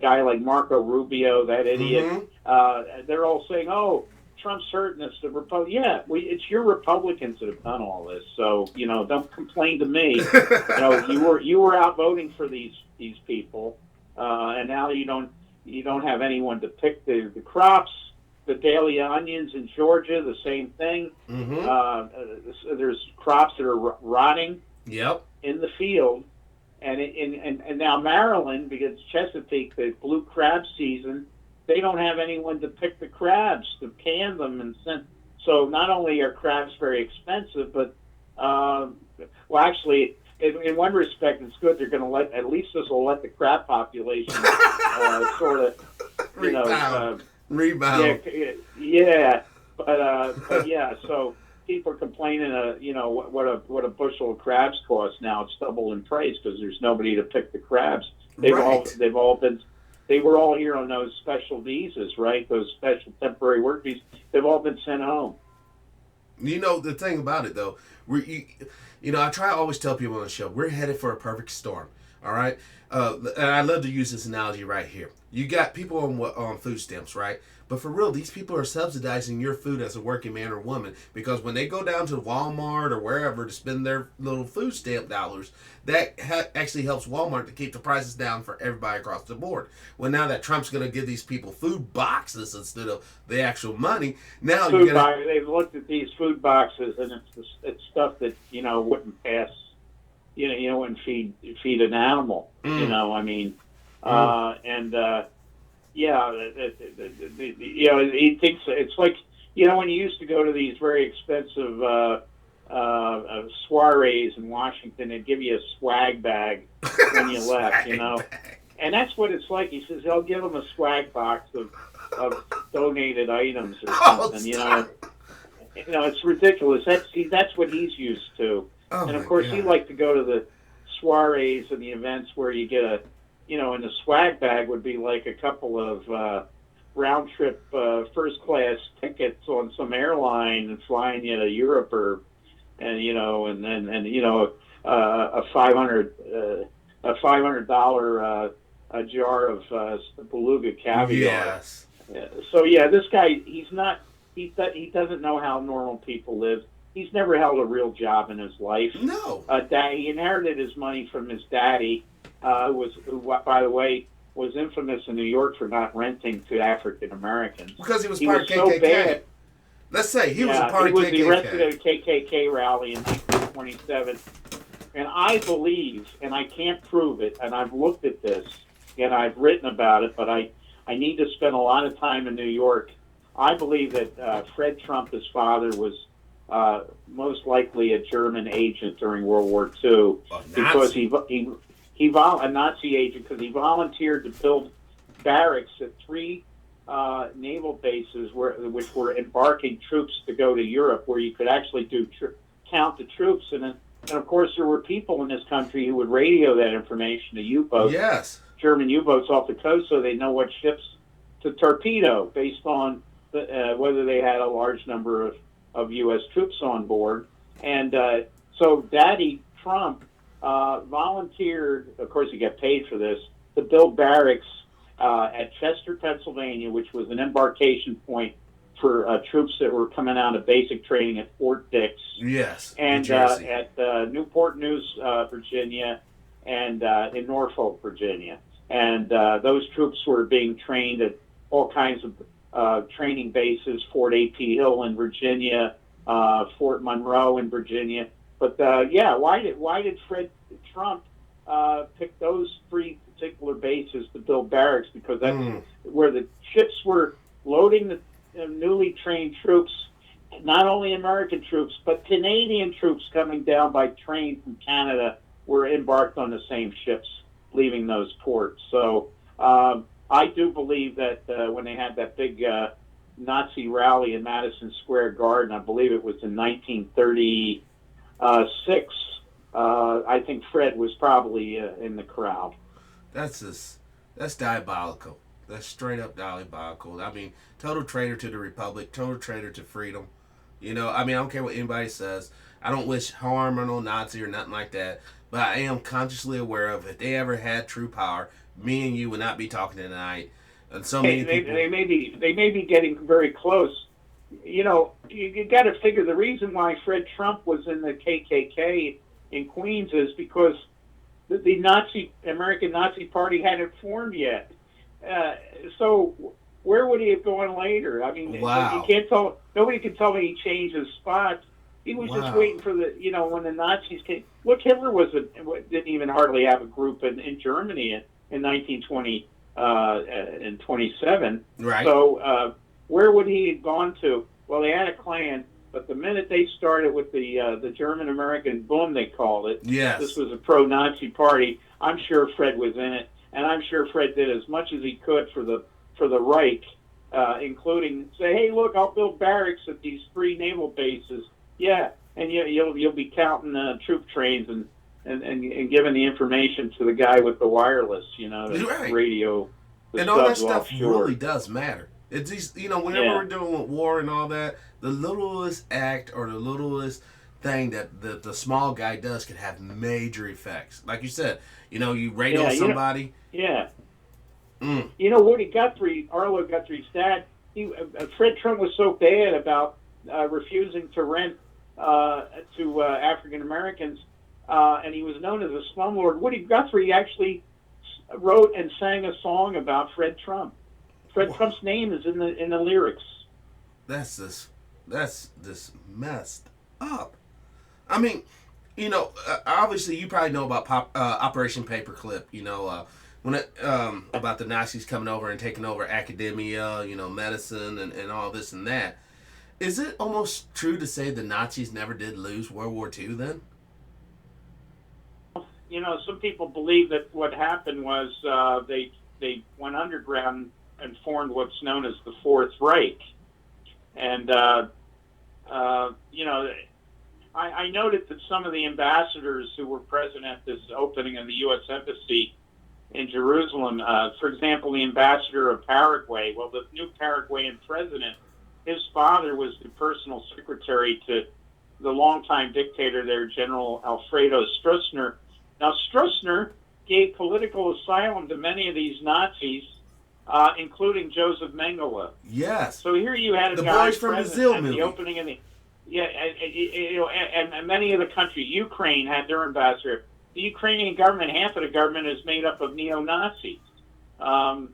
guy like Marco Rubio, that idiot. They're all saying, "Oh, Trump's hurting us." It's your Republicans that have done all this. So don't complain to me. You were out voting for these people, and now you don't have anyone to pick the crops. The daily onions in Georgia, the same thing. There's crops that are rotting. Yep. In the field, and now Maryland, because Chesapeake, the blue crab season, they don't have anyone to pick the crabs, to can them and send. So not only are crabs very expensive, but actually, in one respect, it's good. They're going to at least this will let the crab population sort of rebound. Yeah, but yeah, so. People are complaining, what a bushel of crabs costs now. It's double in price because there's nobody to pick the crabs. They were all here on those special visas, right? Those special temporary work visas. They've all been sent home. The thing about it though, I try to always tell people on the show, we're headed for a perfect storm. All right, and I love to use this analogy right here. You got people on food stamps, right? But for real, these people are subsidizing your food as a working man or woman, because when they go down to Walmart or wherever to spend their little food stamp dollars, that actually helps Walmart to keep the prices down for everybody across the board. Well, now that Trump's going to give these people food boxes instead of the actual money, now they've looked at these food boxes, and it's stuff that wouldn't pass and feed an animal. I mean, and yeah, he thinks it's like when you used to go to these very expensive soirees in Washington, they'd give you a swag bag when you left. And that's what it's like. He says they'll give him a swag box of donated items or something. It's ridiculous. That's what he's used to. And of course, he liked to go to the soirees and the events where you get and the swag bag would be like a couple of round trip first class tickets on some airline and flying you to Europe a $500 a jar of beluga caviar. Yes. So this guy, he doesn't know how normal people live. He's never held a real job in his life. No. He inherited his money from his daddy, who, by the way, was infamous in New York for not renting to African Americans. Because he was part of KKK. So bad. Let's say he was a part of KKK. He was arrested at a KKK rally in 1927. And I believe, and I can't prove it, and I've looked at this, and I've written about it, but I need to spend a lot of time in New York. I believe that Fred Trump, his father, was most likely a German agent during World War II, because a Nazi agent, because he volunteered to build barracks at 3 naval bases which were embarking troops to go to Europe, where you could actually count the troops, and of course there were people in this country who would radio that information to U-boats, German U-boats off the coast, so they know what ships to torpedo based on whether they had a large number of U.S. troops on board. And so Daddy Trump volunteered, of course he got paid for this, to build barracks at Chester, Pennsylvania, which was an embarkation point for troops that were coming out of basic training at Fort Dix. Yes. And at Newport News, Virginia, and in Norfolk, Virginia. And those troops were being trained at all kinds of training bases, Fort A.P. Hill in Virginia, Fort Monroe in Virginia. But why did Fred Trump pick those 3 particular bases to build barracks? Because that's where the ships were loading the newly trained troops, not only American troops, but Canadian troops coming down by train from Canada were embarked on the same ships leaving those ports. So I do believe that when they had that big Nazi rally in Madison Square Garden, I believe it was in 1936, I think Fred was probably in the crowd. That's diabolical. That's straight up diabolical. I mean, total traitor to the Republic, total traitor to freedom. I don't care what anybody says. I don't wish harm on no Nazi or nothing like that. But I am consciously aware of, if they ever had true power, me and you would not be talking tonight. And so many people... They may be getting very close. You got to figure the reason why Fred Trump was in the KKK in Queens is because the American Nazi Party hadn't formed yet. So where would he have gone later? I mean, wow. You can't tell. Nobody can tell me he changed his spot. He was just waiting for when the Nazis came. Look, Hitler didn't even hardly have a group in Germany in 1920 and 27. Right. So where would he have gone to? Well, they had a Klan, but the minute they started with the German American Bund, they called it. Yes. This was a pro-Nazi party. I'm sure Fred was in it, and I'm sure Fred did as much as he could for the Reich, including say, hey, look, I'll build barracks at these 3 naval bases. Yeah, and you'll be counting troop trains and giving the information to the guy with the wireless, the radio. And all that stuff really does matter. It's these, whenever we're doing war and all that, the littlest act or the littlest thing that the small guy does can have major effects. Like you said, you radio somebody. Arlo Guthrie's dad, Fred Trump was so bad about refusing to rent to African Americans, and he was known as a slumlord. Woody Guthrie actually wrote and sang a song about Fred Trump. Fred Trump's name is in the lyrics. That's just messed up. I mean, Obviously you probably know about Operation Paperclip. When it about the Nazis coming over and taking over academia, medicine and all this and that. Is it almost true to say the Nazis never did lose World War II then? Some people believe that what happened was they went underground and formed what's known as the Fourth Reich. And I noted that some of the ambassadors who were present at this opening of the U.S. Embassy in Jerusalem, for example, the ambassador of Paraguay, well, the new Paraguayan president, his father was the personal secretary to the longtime dictator there, General Alfredo Stroessner. Now, Stroessner gave political asylum to many of these Nazis, including Joseph Mengele. Yes. So here you had a the guy boys from present Brazil at movie. the opening of the and many of the countries. Ukraine had their ambassador. The Ukrainian government, half of the government is made up of neo-Nazis, so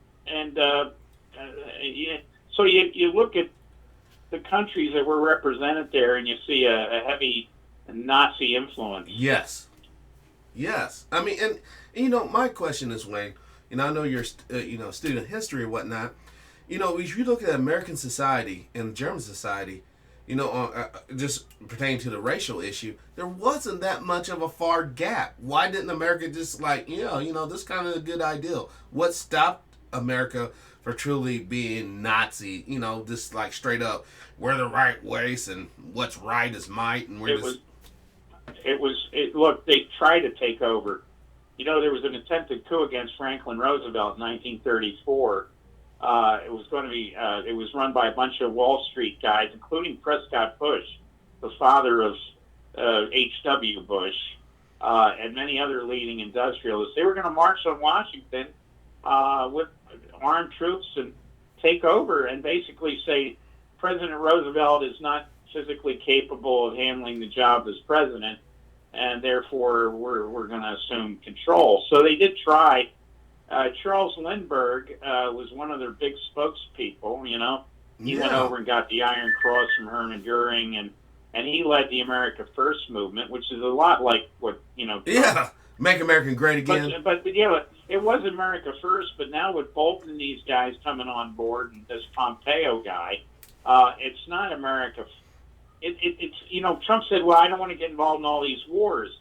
you look at the countries that were represented there, and you see a heavy Nazi influence. Yes. I mean, and my question is, Wayne. I know you're student history and whatnot. If you look at American society and German society, just pertaining to the racial issue, there wasn't that much of a far gap. Why didn't America just this kind of a good ideal? What stopped America for truly being Nazi? Just like straight up, we're the right race and what's right is might, and we're Look, they tried to take over. There was an attempted coup against Franklin Roosevelt in 1934. It was run by a bunch of Wall Street guys, including Prescott Bush, the father of H.W. Bush, and many other leading industrialists. They were going to march on Washington with armed troops and take over and basically say President Roosevelt is not physically capable of handling the job as president, and therefore we're going to assume control. So they did try. Charles Lindbergh was one of their big spokespeople. He went over and got the Iron Cross from Herman Goering, and he led the America First movement, which is a lot like what make America great again. But it was America First. But now with Bolton and these guys coming on board, and this Pompeo guy, it's not America. It's Trump said, "Well, I don't want to get involved in all these wars."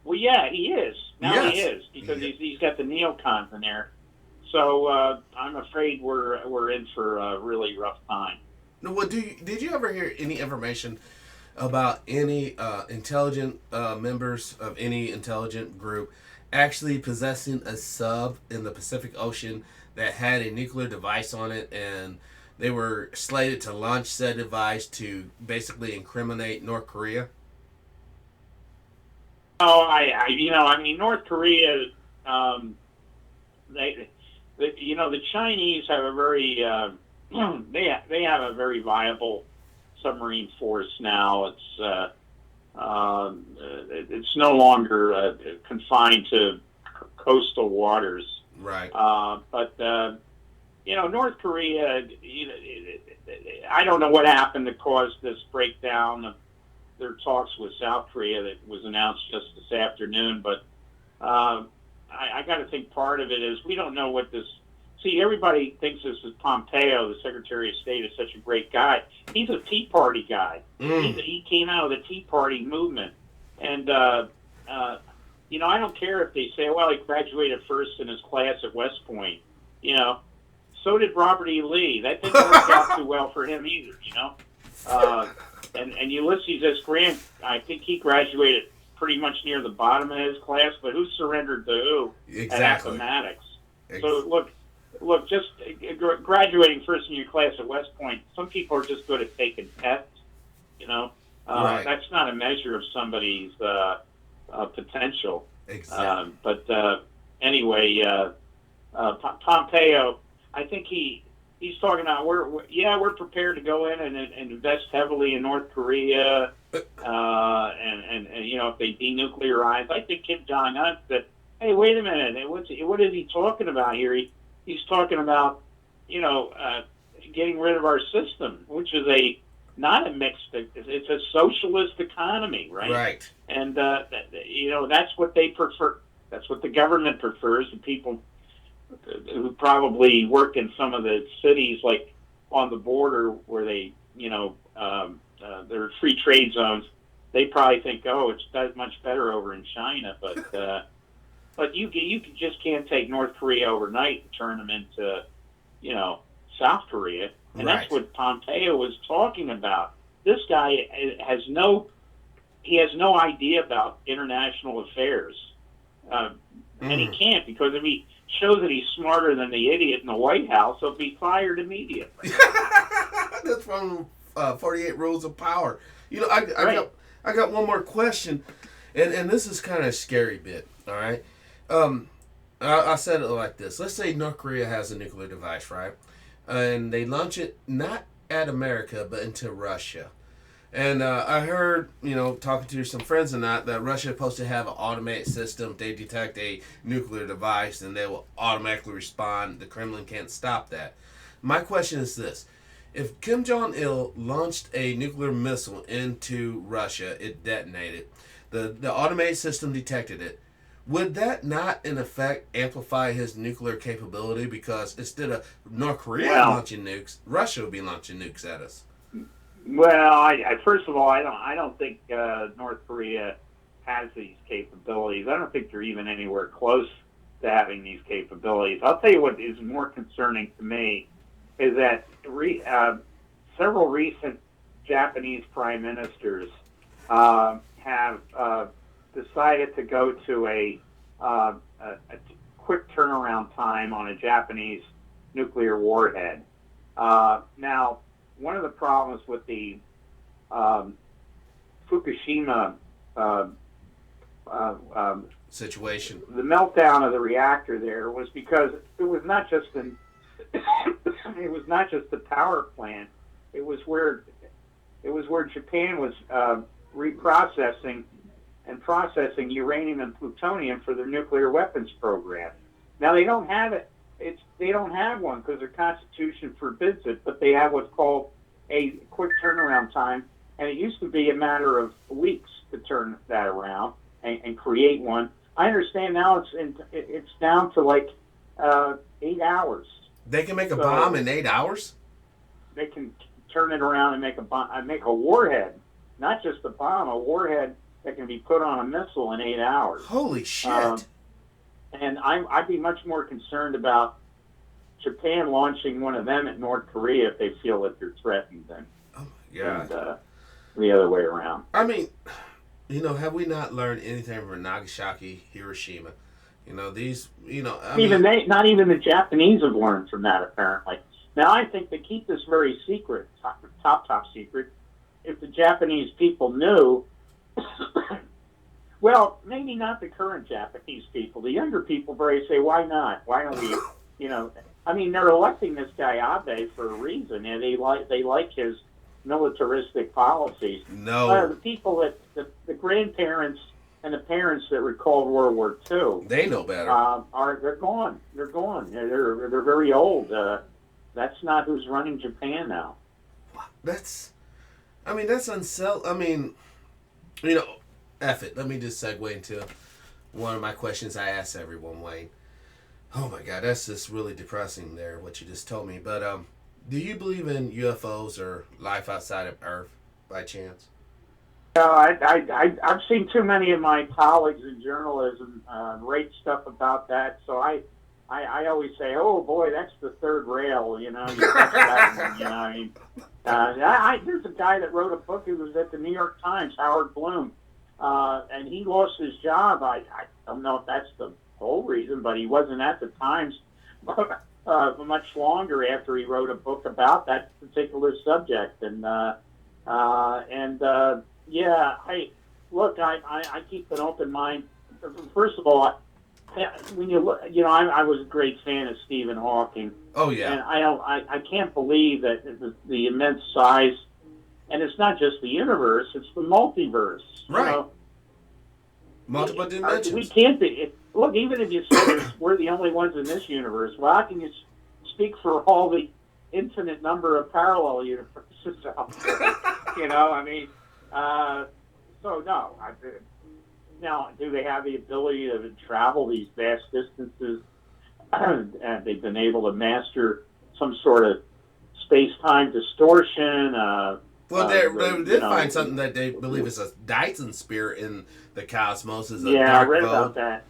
Well, yeah, he is. Now he is, because he's got the neocons in there. So I'm afraid we're in for a really rough time. No, well, did you ever hear any information about any intelligent members of any intelligent group actually possessing a sub in the Pacific Ocean that had a nuclear device on it, and they were slated to launch said device to basically incriminate North Korea? Oh, I mean, North Korea, the Chinese have a very, they have a very viable submarine force now. It's no longer confined to coastal waters. Right. But North Korea, I don't know what happened to cause this breakdown of their talks with South Korea that was announced just this afternoon, but I got to think part of it is we don't know what this. See, everybody thinks this is Pompeo, the Secretary of State, is such a great guy. He's a Tea Party guy. He came out of the Tea Party movement, and I don't care if they say, well, he graduated first in his class at West Point. So did Robert E. Lee. That didn't work out too well for him either. And Ulysses S. Grant, I think he graduated pretty much near the bottom of his class, but who surrendered to who at mathematics? So look, just graduating first in your class at West Point, some people are just good at taking tests, Right. That's not a measure of somebody's potential. Exactly. Anyway, Pompeo, I think he's talking about we're prepared to go in and invest heavily in North Korea, and if they denuclearize. I think Kim Jong-un said, "Hey, wait a minute, what is he talking about here? He's talking about getting rid of our system, which is a not a mixed. It's a socialist economy, right? Right. And that's what they prefer. That's what the government prefers. The people who probably work in some of the cities, like on the border, where they, there are free trade zones. They probably think, oh, it's much better over in China, but you just can't take North Korea overnight and turn them into, South Korea, and Right. that's what Pompeo was talking about. This guy has no idea about international affairs, and he can't, because if he shows that he's smarter than the idiot in the White House, he'll be fired immediately. That's from 48 Rules of Power. I Right. got one more question, and this is kind of a scary bit. All right, I said it like this. Let's say North Korea has a nuclear device, right? And they launch it not at America, but into Russia. And I heard, talking to some friends and that Russia is supposed to have an automated system. They detect a nuclear device and they will automatically respond. The Kremlin can't stop that. My question is this. If Kim Jong-il launched a nuclear missile into Russia, it detonated, the automated system detected it, would that not, in effect, amplify his nuclear capability? Because instead of North Korea launching nukes, Russia would be launching nukes at us. Well, I first of all, I don't think North Korea has these capabilities. I don't think they're even anywhere close to having these capabilities. I'll tell you what is more concerning to me is that several recent Japanese prime ministers have decided to go to a quick turnaround time on a Japanese nuclear warhead. Now, one of the problems with the Fukushima situation, the meltdown of the reactor there, was because it was not just it was not just the power plant. It was where Japan was reprocessing and processing uranium and plutonium for their nuclear weapons program. Now they don't have it. They don't have one because their constitution forbids it, but they have what's called a quick turnaround time, and it used to be a matter of weeks to turn that around and create one. I understand now it's down to like 8 hours. They can make a bomb in 8 hours? They can turn it around and make a warhead, not just a bomb, a warhead that can be put on a missile in 8 hours. Holy shit! And I'd be much more concerned about Japan launching one of them at North Korea if they feel that they're threatened than the other way around. I mean, have we not learned anything from Nagasaki, Hiroshima? Not even the Japanese have learned from that, apparently. Now, I think they keep this very secret, top secret. If the Japanese people knew, well, maybe not the current Japanese people. The younger people say, why not? Why don't we, I mean, they're electing this guy Abe for a reason, and they like his militaristic policies. No. The people the grandparents and the parents that recalled World War II. They know better. They're gone. They're gone. They're very old. That's not who's running Japan now. That's F it. Let me just segue into one of my questions I ask everyone, Wayne. Oh my God, that's just really depressing there, what you just told me. But do you believe in UFOs or life outside of Earth by chance? I've seen too many of my colleagues in journalism write stuff about that, so I always say, oh boy, that's the third rail, you touch that one, I mean, there's a guy that wrote a book who was at the New York Times, Howard Bloom, and he lost his job. I don't know if that's the whole reason, but he wasn't at the Times much longer after he wrote a book about that particular subject, I keep an open mind. First of all, when you look, I was a great fan of Stephen Hawking. Oh yeah. And I can't believe that the immense size, and it's not just the universe; it's the multiverse. Right. Multiple dimensions. We can't be. Look, even if you say we're the only ones in this universe, well, how can you speak for all the infinite number of parallel universes is out there. You know, I mean, so no. Now, do they have the ability to travel these vast distances? And they've been able to master some sort of space-time distortion. Well, they did find something that they believe is a Dyson sphere in the cosmos. Is a Yeah, I dark read void. about that.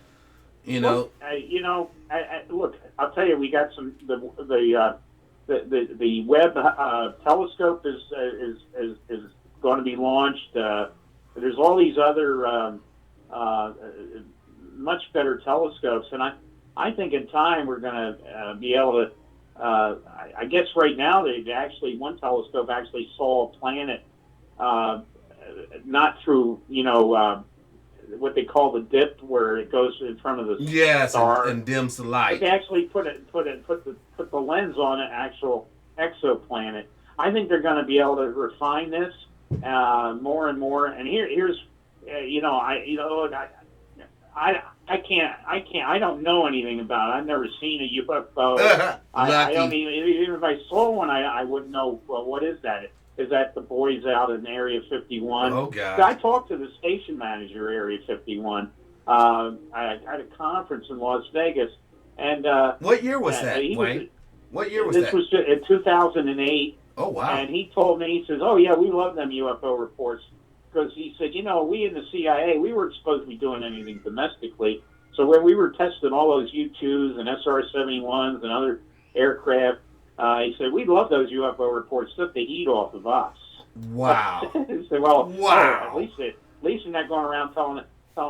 You know, Look, I'll tell you, we got some the Webb telescope is going to be launched. There's all these other much better telescopes, and I think in time we're going to be able to. I guess right now one telescope actually saw a planet, not through what they call the dip, where it goes in front of the star and dims the light. But they actually put the lens on an actual exoplanet. I think they're going to be able to refine this more and more. And here's I don't know anything about it. I've never seen a UFO. I don't even if I saw one, I wouldn't know. Well, what is that? Is that the boys out in Area 51? Oh, God. I talked to the station manager, Area 51. I had a conference in Las Vegas. And what year was that, Wayne? What year was that? This was in 2008. Oh, wow. And he told me, he says, oh, yeah, we love them UFO reports. Because he said, we in the CIA, we weren't supposed to be doing anything domestically. So when we were testing all those U-2s and SR-71s and other aircraft, he said, we love those UFO reports, took the heat off of us. Wow. He said, well, wow. At least they're not going around telling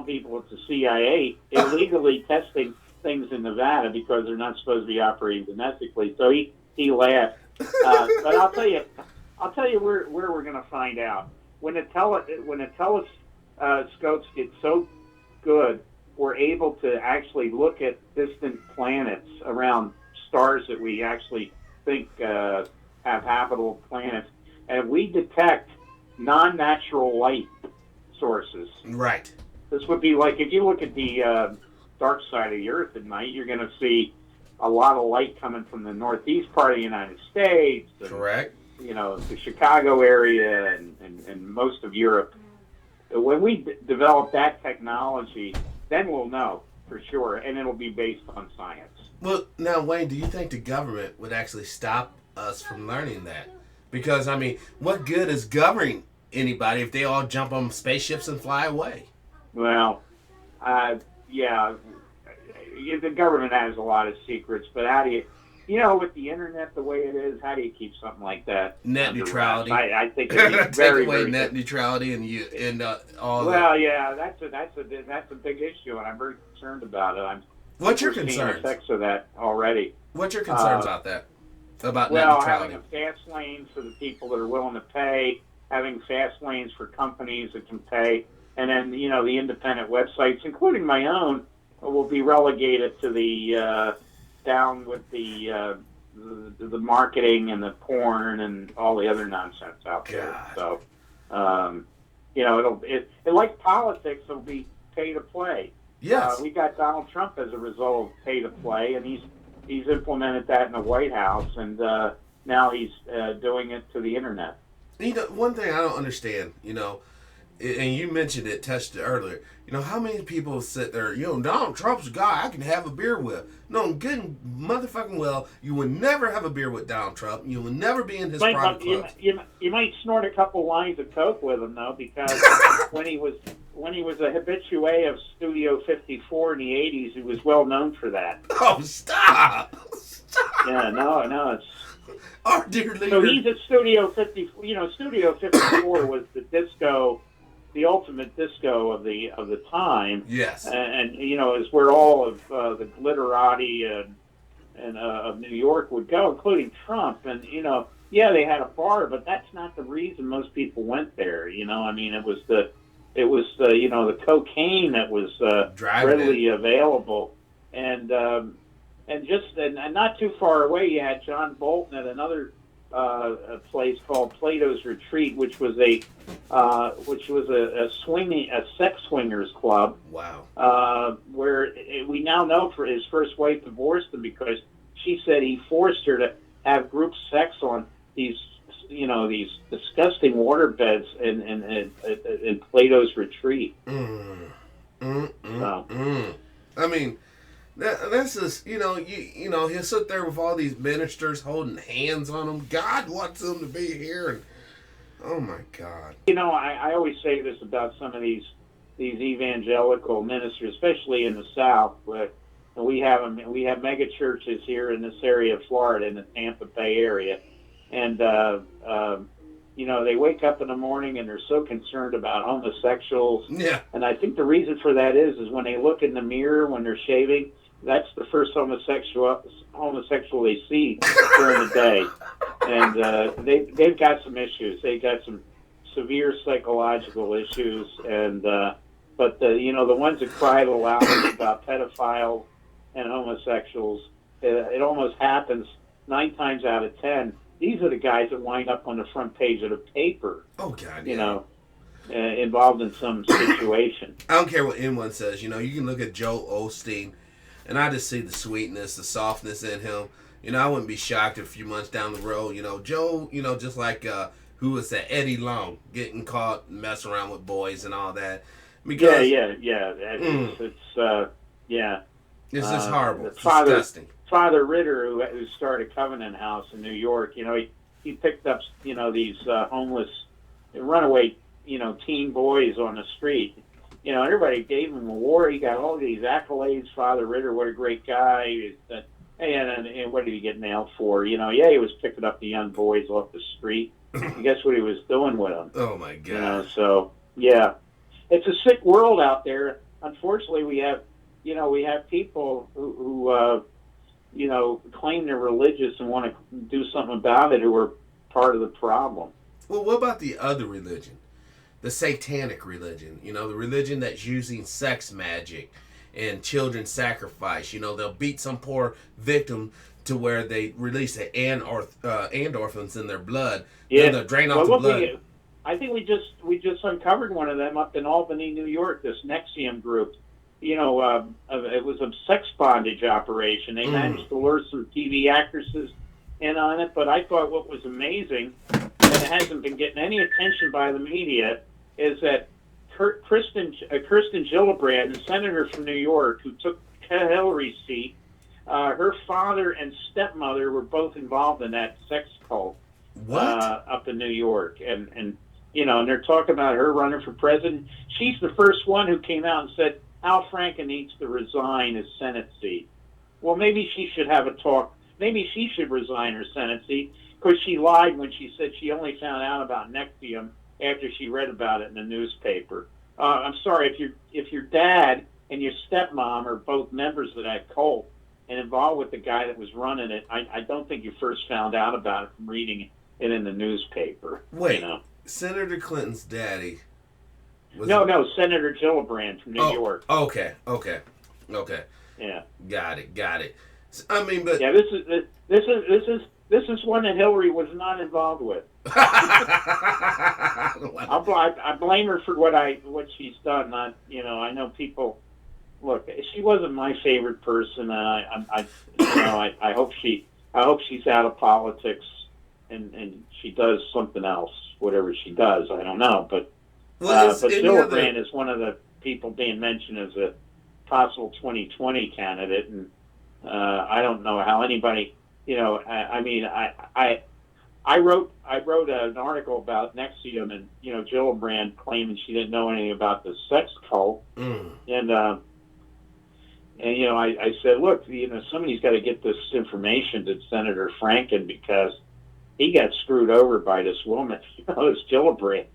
people it's the CIA illegally testing things in Nevada because they're not supposed to be operating domestically. So he laughed. But I'll tell you where we're going to find out. When the telescopes get so good, we're able to actually look at distant planets around stars that we actually think have habitable planets, and we detect non-natural light sources. Right. This would be like if you look at the dark side of the Earth at night, you're going to see a lot of light coming from the northeast part of the United States. And, correct. The Chicago area and most of Europe. When we develop that technology, then we'll know for sure, and it'll be based on science. Well, now, Wayne, do you think the government would actually stop us from learning that? Because, I mean, what good is governing anybody if they all jump on spaceships and fly away? Well, yeah, the government has a lot of secrets, but how do you... with the internet the way it is, how do you keep something like that? Net neutrality. I think it'd be very, take away very net neutrality and all. Well, yeah, that's a big issue, and I'm very concerned about it. What's your We're seeing concerns? effects of that already. What's your concerns about that? About net neutrality? Having a fast lane for the people that are willing to pay, having fast lanes for companies that can pay, and then the independent websites, including my own, will be relegated to the down with the marketing and the porn and all the other nonsense out there. So, like politics, it'll be pay to play. Yes. We got Donald Trump as a result of pay to play, and he's implemented that in the White House, and now he's doing it to the internet. One thing I don't understand, and you mentioned it, touched it earlier. How many people sit there, Donald Trump's a guy I can have a beer with. No, good motherfucking well, you will never have a beer with Donald Trump. You will never be in his private club. You might snort a couple lines of coke with him, though, because when he was a habitué of Studio 54 in the 80s, he was well known for that. Oh, stop! Yeah, no, it's... Our dear leader. So he's at Studio 50. Studio 54 was the disco, the ultimate disco of the time. Yes. And is where all of the glitterati and of New York would go, including Trump. And yeah, they had a bar, but that's not the reason most people went there. It was the cocaine that was readily available, and not too far away, you had John Bolton at another place called Plato's Retreat, which was a sex swingers club. Wow. Where we now know for his first wife divorced him because she said he forced her to have group sex on these these disgusting waterbeds in Plato's Retreat. So. I mean, that's just he'll sit there with all these ministers holding hands on him. God wants him to be here, and oh my God. I always say this about some of these evangelical ministers, especially in the South, but we have mega churches here in this area of Florida, in the Tampa Bay area, and they wake up in the morning and they're so concerned about homosexuals. Yeah. And I think the reason for that is when they look in the mirror when they're shaving, that's the first homosexual they see during the day, and they've got some issues. They've got some severe psychological issues, and but the ones that cry the loudest about pedophiles and homosexuals, it almost happens 9 times out of 10. These are the guys that wind up on the front page of the paper. Oh God, yeah. Involved in some situation. I don't care what anyone says. You can look at Joel Osteen, and I just see the sweetness, the softness in him. I wouldn't be shocked if a few months down the road, Joe, just like who was that, Eddie Long, getting caught messing around with boys and all that. Because, yeah. It's just horrible. It's disgusting. Father Ritter, who started Covenant House in New York, he picked up, these homeless, runaway, teen boys on the street. Everybody gave him an award. He got all these accolades. Father Ritter, what a great guy. And what did he get nailed for? He was picking up the young boys off the street. And guess what he was doing with them? Oh, my God. So, yeah. It's a sick world out there. Unfortunately, we have people who claim they're religious and want to do something about it, who are part of the problem. Well, what about the other religion? The satanic religion, the religion that's using sex magic and children sacrifice. They'll beat some poor victim to where they release the endorphins in their blood. Yeah, they'll drain off the blood. I think we just uncovered one of them up in Albany, New York. This NXIVM group. It was a sex bondage operation. They managed to lure some TV actresses in on it, but I thought what was amazing, and it hasn't been getting any attention by the media, is that Kristen Gillibrand, the senator from New York, who took Hillary's seat, her father and stepmother were both involved in that sex cult. What? Up in New York, and they're talking about her running for president. She's the first one who came out and said Al Franken needs to resign his Senate seat. Well, maybe she should have a talk. Maybe she should resign her Senate seat, because she lied when she said she only found out about NXIVM after she read about it in the newspaper. I'm sorry, if your dad and your stepmom are both members of that cult and involved with the guy that was running it, I don't think you first found out about it from reading it in the newspaper. Wait, Senator Clinton's daddy was... No, Senator Gillibrand from New York. Okay. Yeah. Got it. I mean, but... Yeah, this is one that Hillary was not involved with. I blame her for what she's done. I know people. Look, she wasn't my favorite person, and I hope she's out of politics and she does something else, whatever she does. I don't know, but Gillibrand is one of the people being mentioned as a possible 2020 candidate, and I don't know how anybody. I wrote an article about NXIVM, and Gillibrand claiming she didn't know anything about the sex cult, and I said, look, somebody's got to get this information to Senator Franken, because he got screwed over by this woman, this Gillibrand.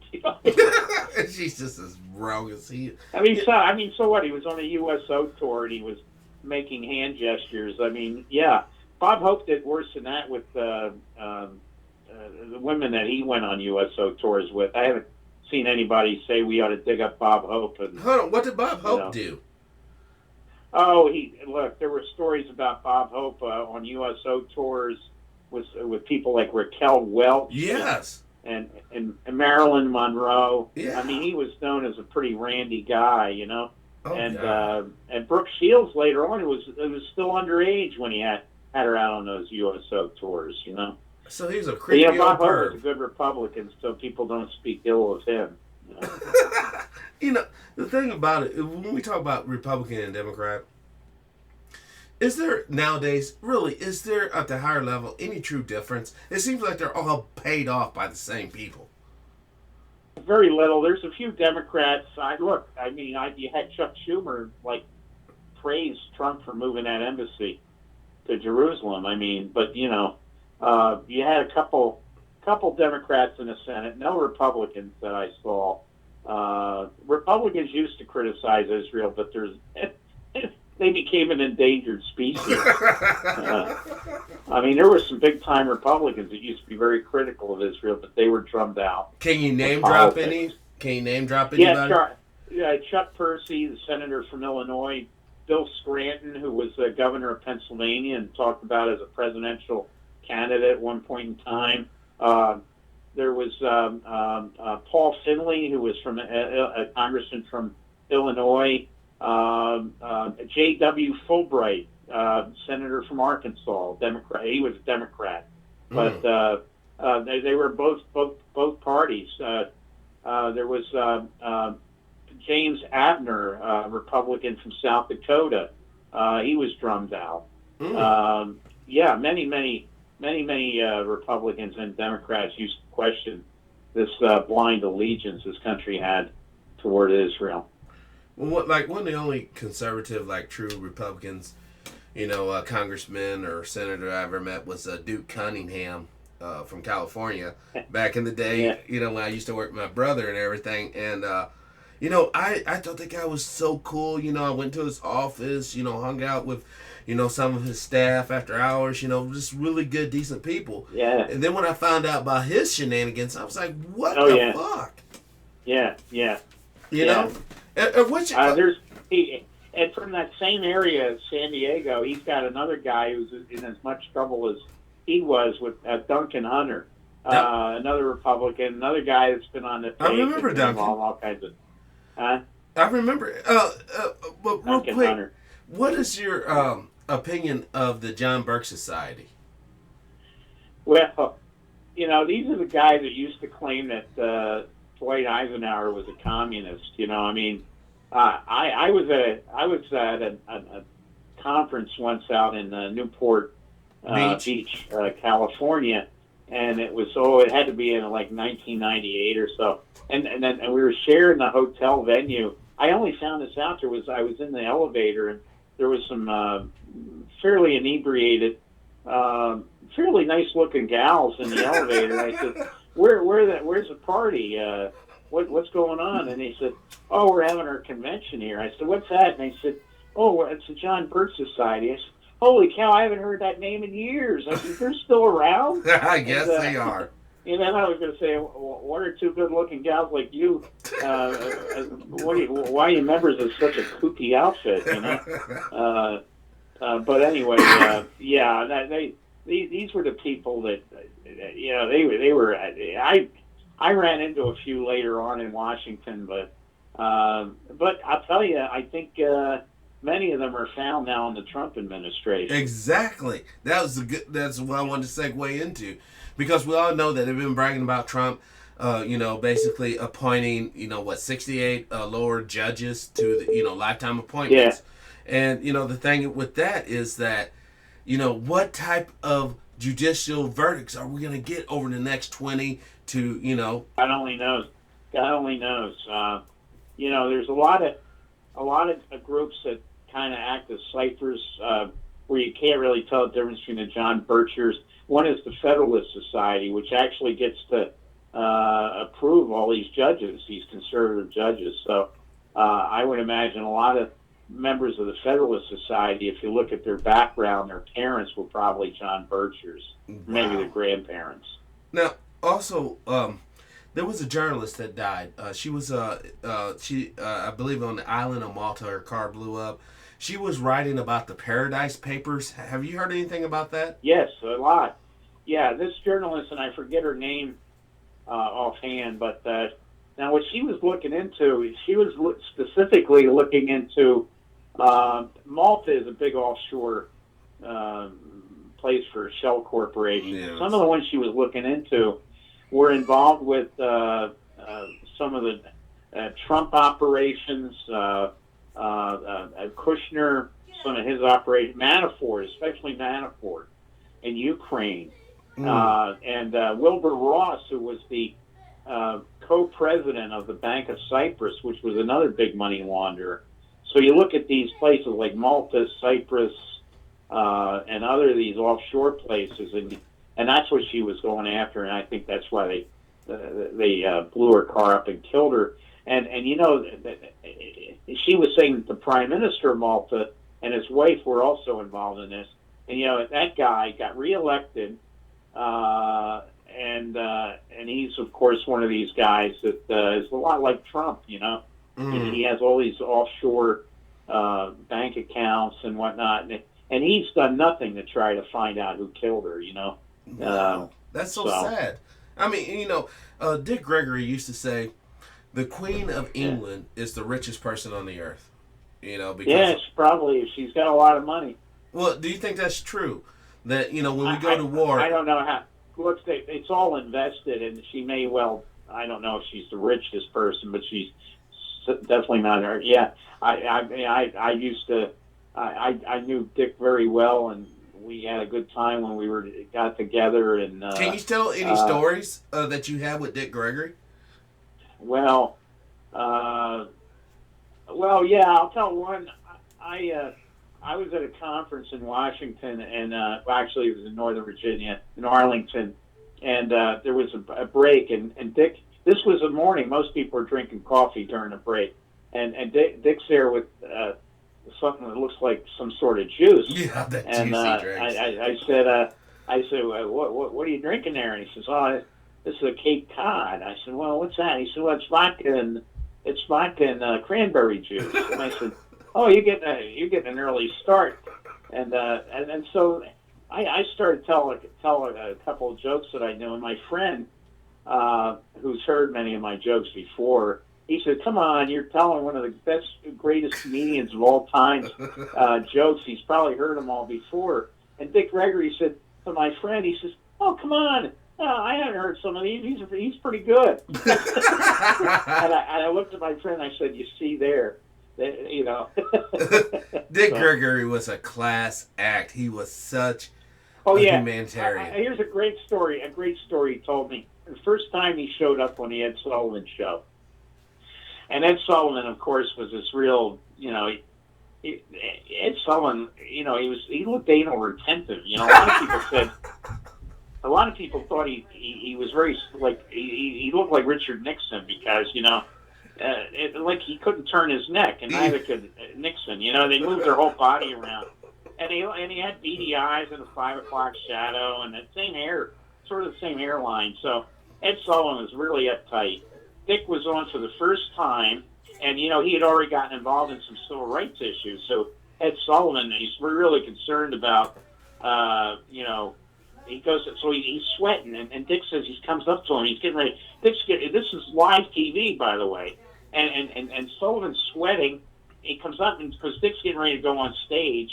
She's just as wrong as he. So what? He was on a USO tour and he was making hand gestures. Yeah. Bob Hope did worse than that with the women that he went on USO tours with. I haven't seen anybody say we ought to dig up Bob Hope. And, hold on, what did Bob Hope do? Oh, there were stories about Bob Hope on USO tours with people like Raquel Welch. Yes. And Marilyn Monroe. Yeah. He was known as a pretty randy guy, Oh, and Brooke Shields later on was still underage when he had her out on those USO tours, So he's a But, creepy old Bob Hope was a perv. good Republican, so people don't speak ill of him. You know? You know, the thing about it, when we talk about Republican and Democrat, is there nowadays, really, is there at the higher level any true difference? It seems like they're all paid off by the same people. Very little. There's a few Democrats. You had Chuck Schumer praise Trump for moving that embassy to Jerusalem. But you had a couple Democrats in the Senate, no Republicans that I saw. Republicans used to criticize Israel, but they became an endangered species. There were some big time Republicans that used to be very critical of Israel, but they were drummed out. Can you name drop any? Can you name drop anybody? Chuck Percy, the senator from Illinois, Bill Scranton, who was the governor of Pennsylvania and talked about as a presidential candidate at one point in time. There was Paul Finley, who was from a congressman from Illinois. J.W. Fulbright, senator from Arkansas, Democrat. He was a Democrat, but they were both parties. There was James Abner, Republican from South Dakota. He was drummed out. Many Republicans and Democrats used to question this blind allegiance this country had toward Israel. Well, one of the only conservative, true Republicans, congressman or senator I ever met was Duke Cunningham from California back in the day. Yeah. When I used to work with my brother and everything, and I thought that guy was so cool. I went to his office, hung out with, some of his staff after hours. Just really good, decent people. Yeah. And then when I found out about his shenanigans, I was like, what the fuck? Yeah. You know. And from that same area, San Diego, he's got another guy who's in as much trouble as he was with Duncan Hunter, another Republican, another guy that's been on the. I remember Duncan. All kinds of. I remember. But real quick, Hunter. What is your opinion of the John Birch Society? Well, these are the guys that used to claim that. Dwight Eisenhower was a communist. I was at a conference once out in Newport Beach, California, and it had to be in 1998 or so, and we were sharing the hotel venue. I only found this out I was in the elevator and there was some fairly inebriated, fairly nice looking gals in the elevator. And I said, Where's the party? What's going on? And they said, oh, we're having our convention here. I said, what's that? And they said, oh, it's the John Birch Society. I said, holy cow, I haven't heard that name in years. I said, they're still around? I guess they are. And then I was going to say, one or two good-looking gals like you, why are you members of such a kooky outfit, But anyway, these were the people that, they were. I ran into a few later on in Washington, but I'll tell you, I think many of them are found now in the Trump administration. Exactly. That's what I wanted to segue into, because we all know that they've been bragging about Trump, basically appointing, 68 lower judges to the, lifetime appointments. Yeah. And the thing with that is that, what type of judicial verdicts are we going to get over the next 20 to, God only knows. There's a lot of groups that kind of act as ciphers where you can't really tell the difference between the John Birchers. One is the Federalist Society, which actually gets to approve all these judges, these conservative judges. So I would imagine a lot of members of the Federalist Society, if you look at their background, their parents were probably John Birchers, maybe their grandparents. Now, also, there was a journalist that died. She was, I believe, on the island of Malta. Her car blew up. She was writing about the Paradise Papers. Have you heard anything about that? Yes, a lot. Yeah, this journalist, and I forget her name offhand, but now what she was looking into, she was specifically looking into Malta is a big offshore place for a shell corporation. Yes. Some of the ones she was looking into were involved with some of the Trump operations, Kushner, some of his operations, Manafort, especially Manafort in Ukraine, and Wilbur Ross, who was the co-president of the Bank of Cyprus, which was another big money launderer. So you look at these places like Malta, Cyprus, and other of these offshore places, and that's what she was going after, and I think that's why they blew her car up and killed her. And you know, she was saying that the Prime Minister of Malta and his wife were also involved in this. And you know, that guy got reelected, and he's of course one of these guys that is a lot like Trump. You know, he has all these offshore bank accounts and whatnot, and he's done nothing to try to find out who killed her. You know, wow. That's so sad. I mean, you know, Dick Gregory used to say, the Queen of England is the richest person on the earth. You know, because she's got a lot of money. Well, do you think that's true? That, you know, when we go to war, I don't know how. Look, it's all invested, and she may well. I don't know if she's the richest person, but she's definitely not her. Yeah, I used to. I knew Dick very well, and we had a good time when we got together. And can you tell any stories that you have with Dick Gregory? Well, yeah, I'll tell one. I was at a conference in Washington, and actually it was in Northern Virginia, in Arlington, and there was a break, and Dick. This was a morning. Most people were drinking coffee during the break, and Dick's there with something that looks like some sort of juice. Yeah, that and juicy drinks. I said, what are you drinking there? And he says, oh, this is a Cape Cod. I said, well, what's that? He said, well, it's vodka and cranberry juice. And I said, oh, you're getting an early start. And so I started telling a couple of jokes that I knew. And my friend, who's heard many of my jokes before, he said, come on, you're telling one of the best, greatest comedians of all time jokes. He's probably heard them all before. And Dick Gregory said to my friend, he says, oh, come on. I haven't heard some of these. He's pretty good. And I looked at my friend and I said, you see there, you know. Dick Gregory was a class act. He was such a humanitarian. Here's a great story he told me. The first time he showed up on the Ed Sullivan Show. And Ed Sullivan, of course, was this real, you know, Ed Sullivan, you know, he looked anal retentive. You know, a lot of people thought he was very, like, he looked like Richard Nixon because, you know, like he couldn't turn his neck, and neither could Nixon. You know, they moved their whole body around. And he had beady eyes and a 5 o'clock shadow and that same hair, sort of the same hairline. So Ed Sullivan was really uptight. Dick was on for the first time, and, you know, he had already gotten involved in some civil rights issues. So Ed Sullivan, he's really concerned about, you know, he goes, so he's sweating, and Dick says, he comes up to him, he's getting ready. This is live TV, by the way. And Sullivan's sweating. He comes up, and because Dick's getting ready to go on stage,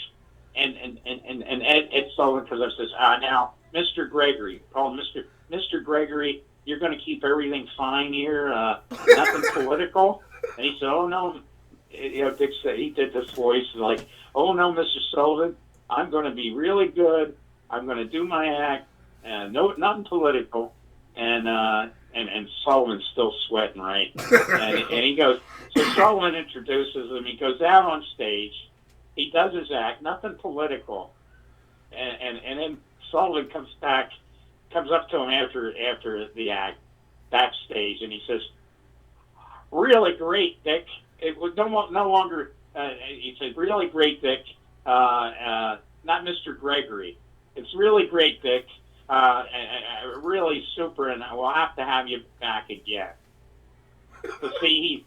and Ed Sullivan comes up and says, now, Mr. Gregory, call him Mr. Gregory, you're going to keep everything fine here, nothing political? And he said, oh, no. You know, Dick said, he did this voice, like, oh, no, Mr. Sullivan, I'm going to be really good. I'm going to do my act, no, nothing political. And Sullivan's still sweating, right? and he goes, so Sullivan introduces him. He goes out on stage. He does his act, nothing political. And then Sullivan comes up to him after the act, backstage, and he says, really great, Dick. It was no longer, he said, really great, Dick, not Mr. Gregory. It's really great, Dick. Really super, and we'll have to have you back again. But see,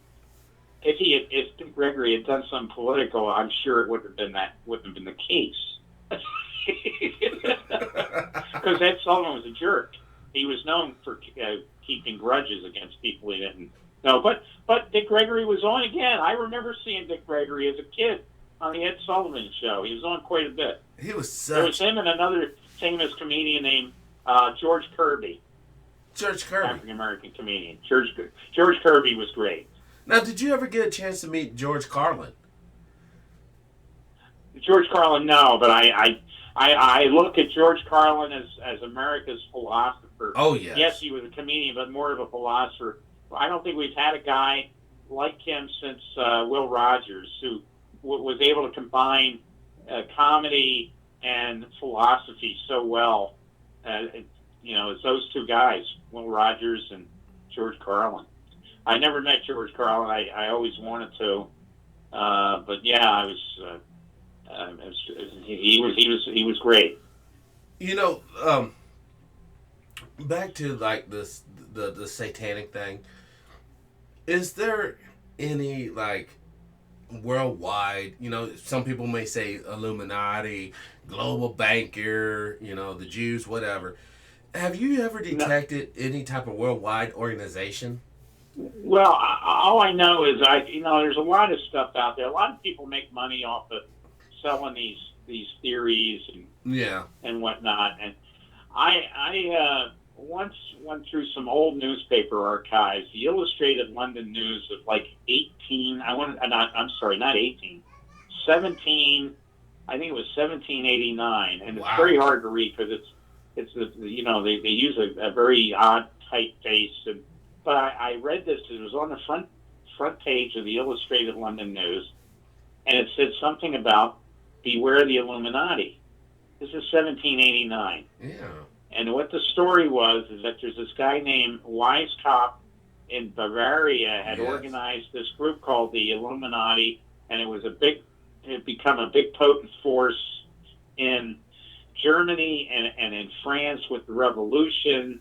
if Dick Gregory had done something political, I'm sure it wouldn't have been the case. Because Ed Sullivan was a jerk. He was known for keeping grudges against people he didn't know. But Dick Gregory was on again. I remember seeing Dick Gregory as a kid on the Ed Sullivan Show. He was on quite a bit. He was There was him and another famous comedian named George Kirby, George Kirby. African American comedian. George Kirby was great. Now, did you ever get a chance to meet George Carlin? George Carlin, no, but I look at George Carlin as America's philosopher. Oh, yes. Yes, he was a comedian, but more of a philosopher. I don't think we've had a guy like him since Will Rogers, who was able to combine comedy and philosophy so well. It's those two guys, Will Rogers and George Carlin. I never met George Carlin. I always wanted to, but yeah, I was. He was great. Back to like the satanic thing. Is there any like worldwide? Some people may say Illuminati, global banker. The Jews, whatever. Have you ever detected any type of worldwide organization? Well, all I know is there's a lot of stuff out there. A lot of people make money off of selling these theories and whatnot. And I once went through some old newspaper archives, the Illustrated London News of like 17. I think it was 1789, and Wow. It's very hard to read because it's they use a very odd typeface. But I read this. It was on the front page of the Illustrated London News, and it said something about beware the Illuminati. This is 1789. Yeah. And what the story was is that there's this guy named Weishaupt in Bavaria had organized this group called the Illuminati, and it had become a big potent force in Germany and in France with the revolution,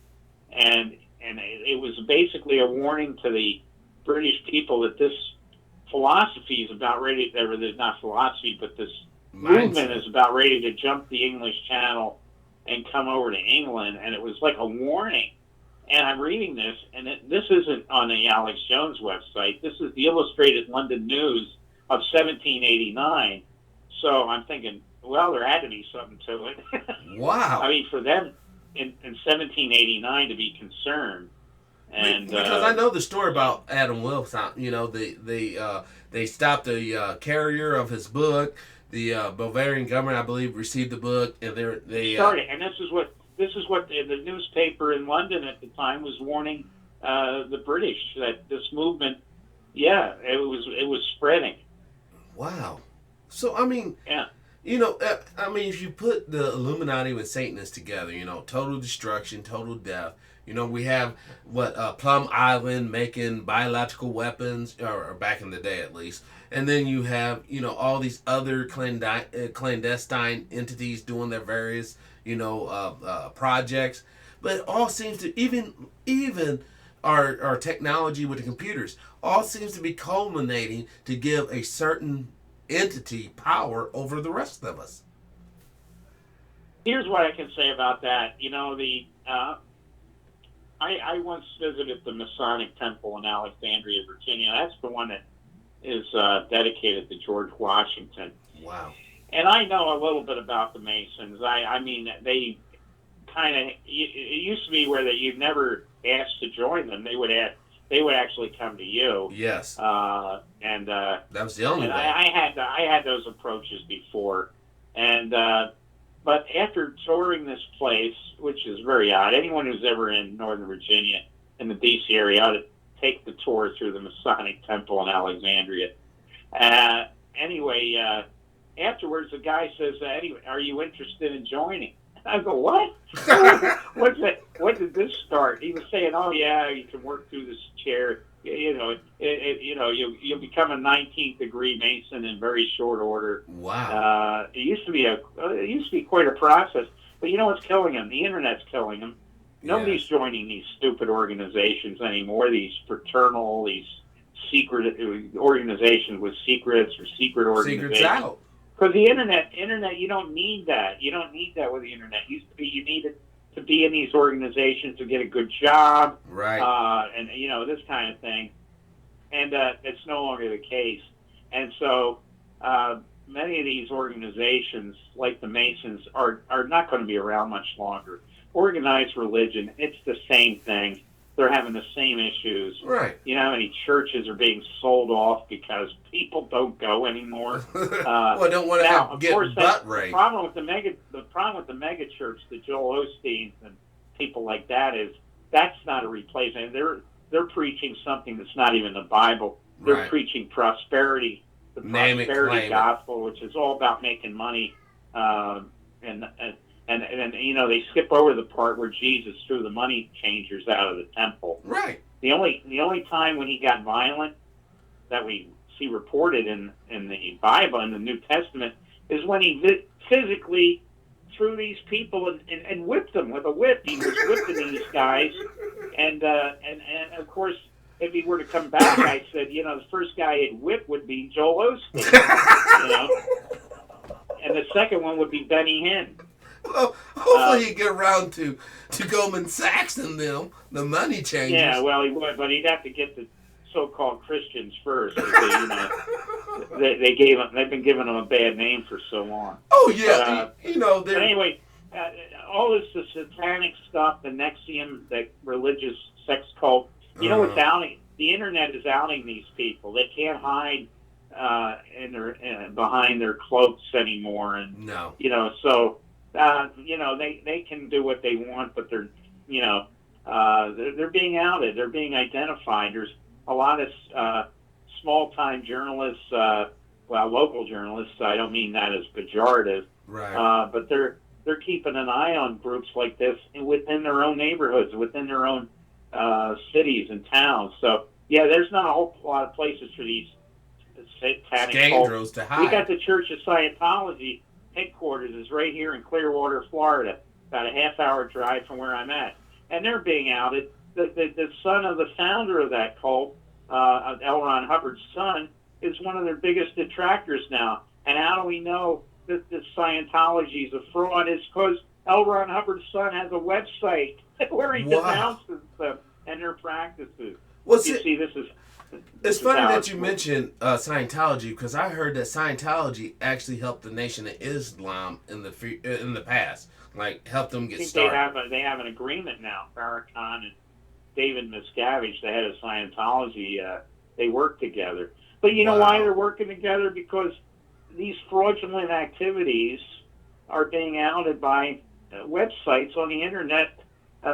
and it was basically a warning to the British people that this philosophy is about ready. There's not philosophy, but this movement is about ready to jump the English Channel and come over to England, and it was like a warning. And I'm reading this, and this isn't on the Alex Jones website. This is the Illustrated London News of 1789. So I'm thinking, well, there had to be something to it. Wow. I mean, for them in 1789 to be concerned. And because I know the story about Adam Wilson. They stopped the carrier of his book. The Bavarian government, I believe, received the book, and they started. And this is what the newspaper in London at the time was warning the British that this movement, it was spreading. Wow. So I mean, if you put the Illuminati with Satanists together, total destruction, total death. We have Plum Island making biological weapons, or back in the day at least. And then you have, all these other clandestine entities doing their various, projects. But it all seems to, even our technology with the computers, all seems to be culminating to give a certain entity power over the rest of us. Here's what I can say about that. I once visited the Masonic Temple in Alexandria, Virginia. That's the one that is dedicated to George Washington. Wow. And I know a little bit about the Masons. I mean, they kind of, it used to be where you'd never asked to join them. They would actually come to you. Yes. That was the only way. I had those approaches before, and but after touring this place, which is very odd, anyone who's ever in Northern Virginia, in the D.C. area, ought to take the tour through the Masonic Temple in Alexandria. Afterwards, the guy says, "Anyway, are you interested in joining?" I go, "What? What's that? When did this start?" He was saying, "Oh yeah, you can work through this chair. You'll become a 19th degree Mason in very short order." Wow. It used to be quite a process. But you know what's killing him? The internet's killing him. Nobody's joining these stupid organizations anymore. These fraternal, these secret organizations with secrets or secret organizations. Secrets out. Because the internet, you don't need that. You don't need that with the internet. Used to be you needed to be in these organizations to get a good job, right? And this kind of thing. And it's no longer the case. And so many of these organizations, like the Masons, are not going to be around much longer. Organized religion, it's the same thing. They're having the same issues. Right. You know how many churches are being sold off because people don't go anymore? Well, I don't want to get butt raped. The problem with the mega church, the Joel Osteens and people like that, is that's not a replacement. They're preaching something that's not even the Bible. They're preaching prosperity, the prosperity gospel, which is all about making money, and you know, they skip over the part where Jesus threw the money changers out of the temple. Right. The only time when he got violent that we see reported in the Bible, in the New Testament, is when he physically threw these people and whipped them with a whip. He was whipping these guys, and of course, if he were to come back, I said, you know, the first guy he'd whip would be Joel Osteen, you know, and the second one would be Benny Hinn. Well, hopefully he'd get around to Goldman Sachs and them, the money changers. Yeah, well, he would, but he'd have to get the so-called Christians first. Because, you know, they've been giving them a bad name for so long. Oh yeah, you know. But anyway, all this the satanic stuff, the NXIVM, the religious sex cult. You know what's outing? The internet is outing these people. They can't hide behind their cloaks anymore, and no, you know, so. You know, they can do what they want, but they're being outed. They're being identified. There's a lot of small-time journalists, local journalists. I don't mean that as pejorative, right? But they're keeping an eye on groups like this within their own neighborhoods, within their own cities and towns. So yeah, there's not a whole lot of places for these satanic cults to hide. We got the Church of Scientology. Headquarters is right here in Clearwater, Florida, about a half-hour drive from where I'm at, and they're being outed. The son of the founder of that cult, L. Ron Hubbard's son, is one of their biggest detractors now. And how do we know that Scientology is a fraud? It's because L. Ron Hubbard's son has a website where he denounces them and their practices. Well, see, this is. It's funny that you mentioned Scientology, because I heard that Scientology actually helped the Nation of Islam in the past, like helped them get started. They have an agreement now. Farrakhan and David Miscavige, the head of Scientology, they work together. But you know why they're working together? Because these fraudulent activities are being outed by websites on the internet.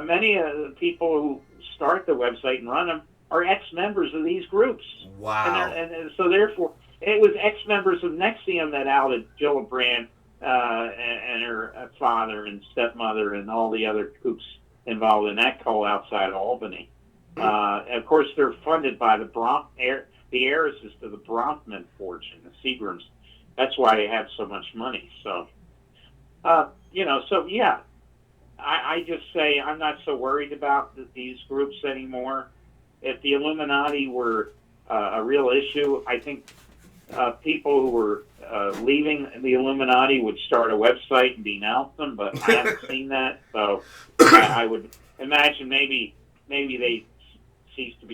Many of the people who start the website and run them are ex-members of these groups. Wow. And so therefore, it was ex-members of NXIVM that outed Gillibrand and her father and stepmother and all the other groups involved in that cult outside Albany. Of course, they're funded by the heiresses to the Bronfman fortune, the Seagrams. That's why they have so much money. So, you know, so yeah, I just say I'm not so worried about these groups anymore. If the Illuminati were a real issue, I think people who were leaving the Illuminati would start a website and denounce them, but I haven't seen that. So I would imagine maybe they ceased to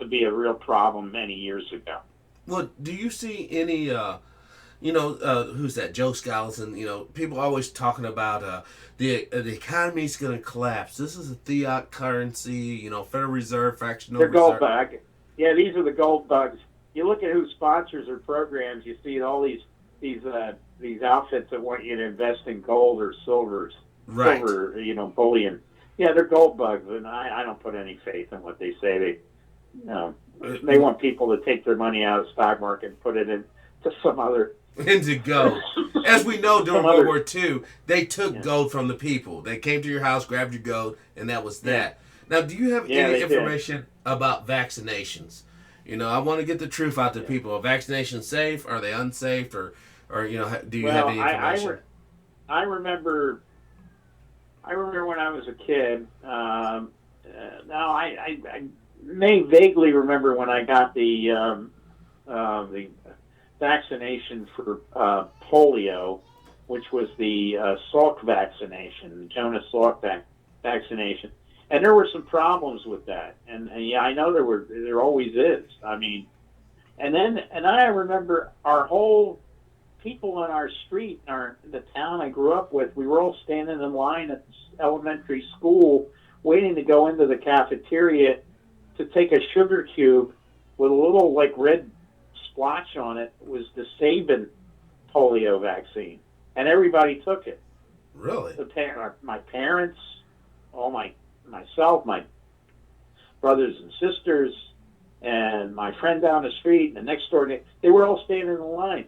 be a real problem many years ago. Well, do you see any, who's that? Joe Skousen, people always talking about the economy's going to collapse. This is a fiat currency, Federal Reserve, fractional They're reserve. gold bug. Yeah, these are the gold bugs. You look at who sponsors their programs, you see all these outfits that want you to invest in gold or silver, bullion. Yeah, they're gold bugs, and I don't put any faith in what they say. They want people to take their money out of the stock market and put it into some other... into gold. As we know, during World War II, they took gold from the people. They came to your house, grabbed your gold, and that was that. Now, do you have any information about vaccinations? I want to get the truth out to people. Are vaccinations safe? Are they unsafe? Or do you have any information? I remember when I was a kid. Now, I may vaguely remember when I got the vaccination for polio, which was the Salk vaccination, the Jonas Salk vaccination. And there were some problems with that. And I know there always is. I mean, And I remember our whole people in our street, the town I grew up with, we were all standing in line at this elementary school, waiting to go into the cafeteria to take a sugar cube with a little like red splotch on it. It was the Sabin polio vaccine, and everybody took it. Really? My parents, myself, my brothers and sisters, and my friend down the street, and the next door, they were all standing in line.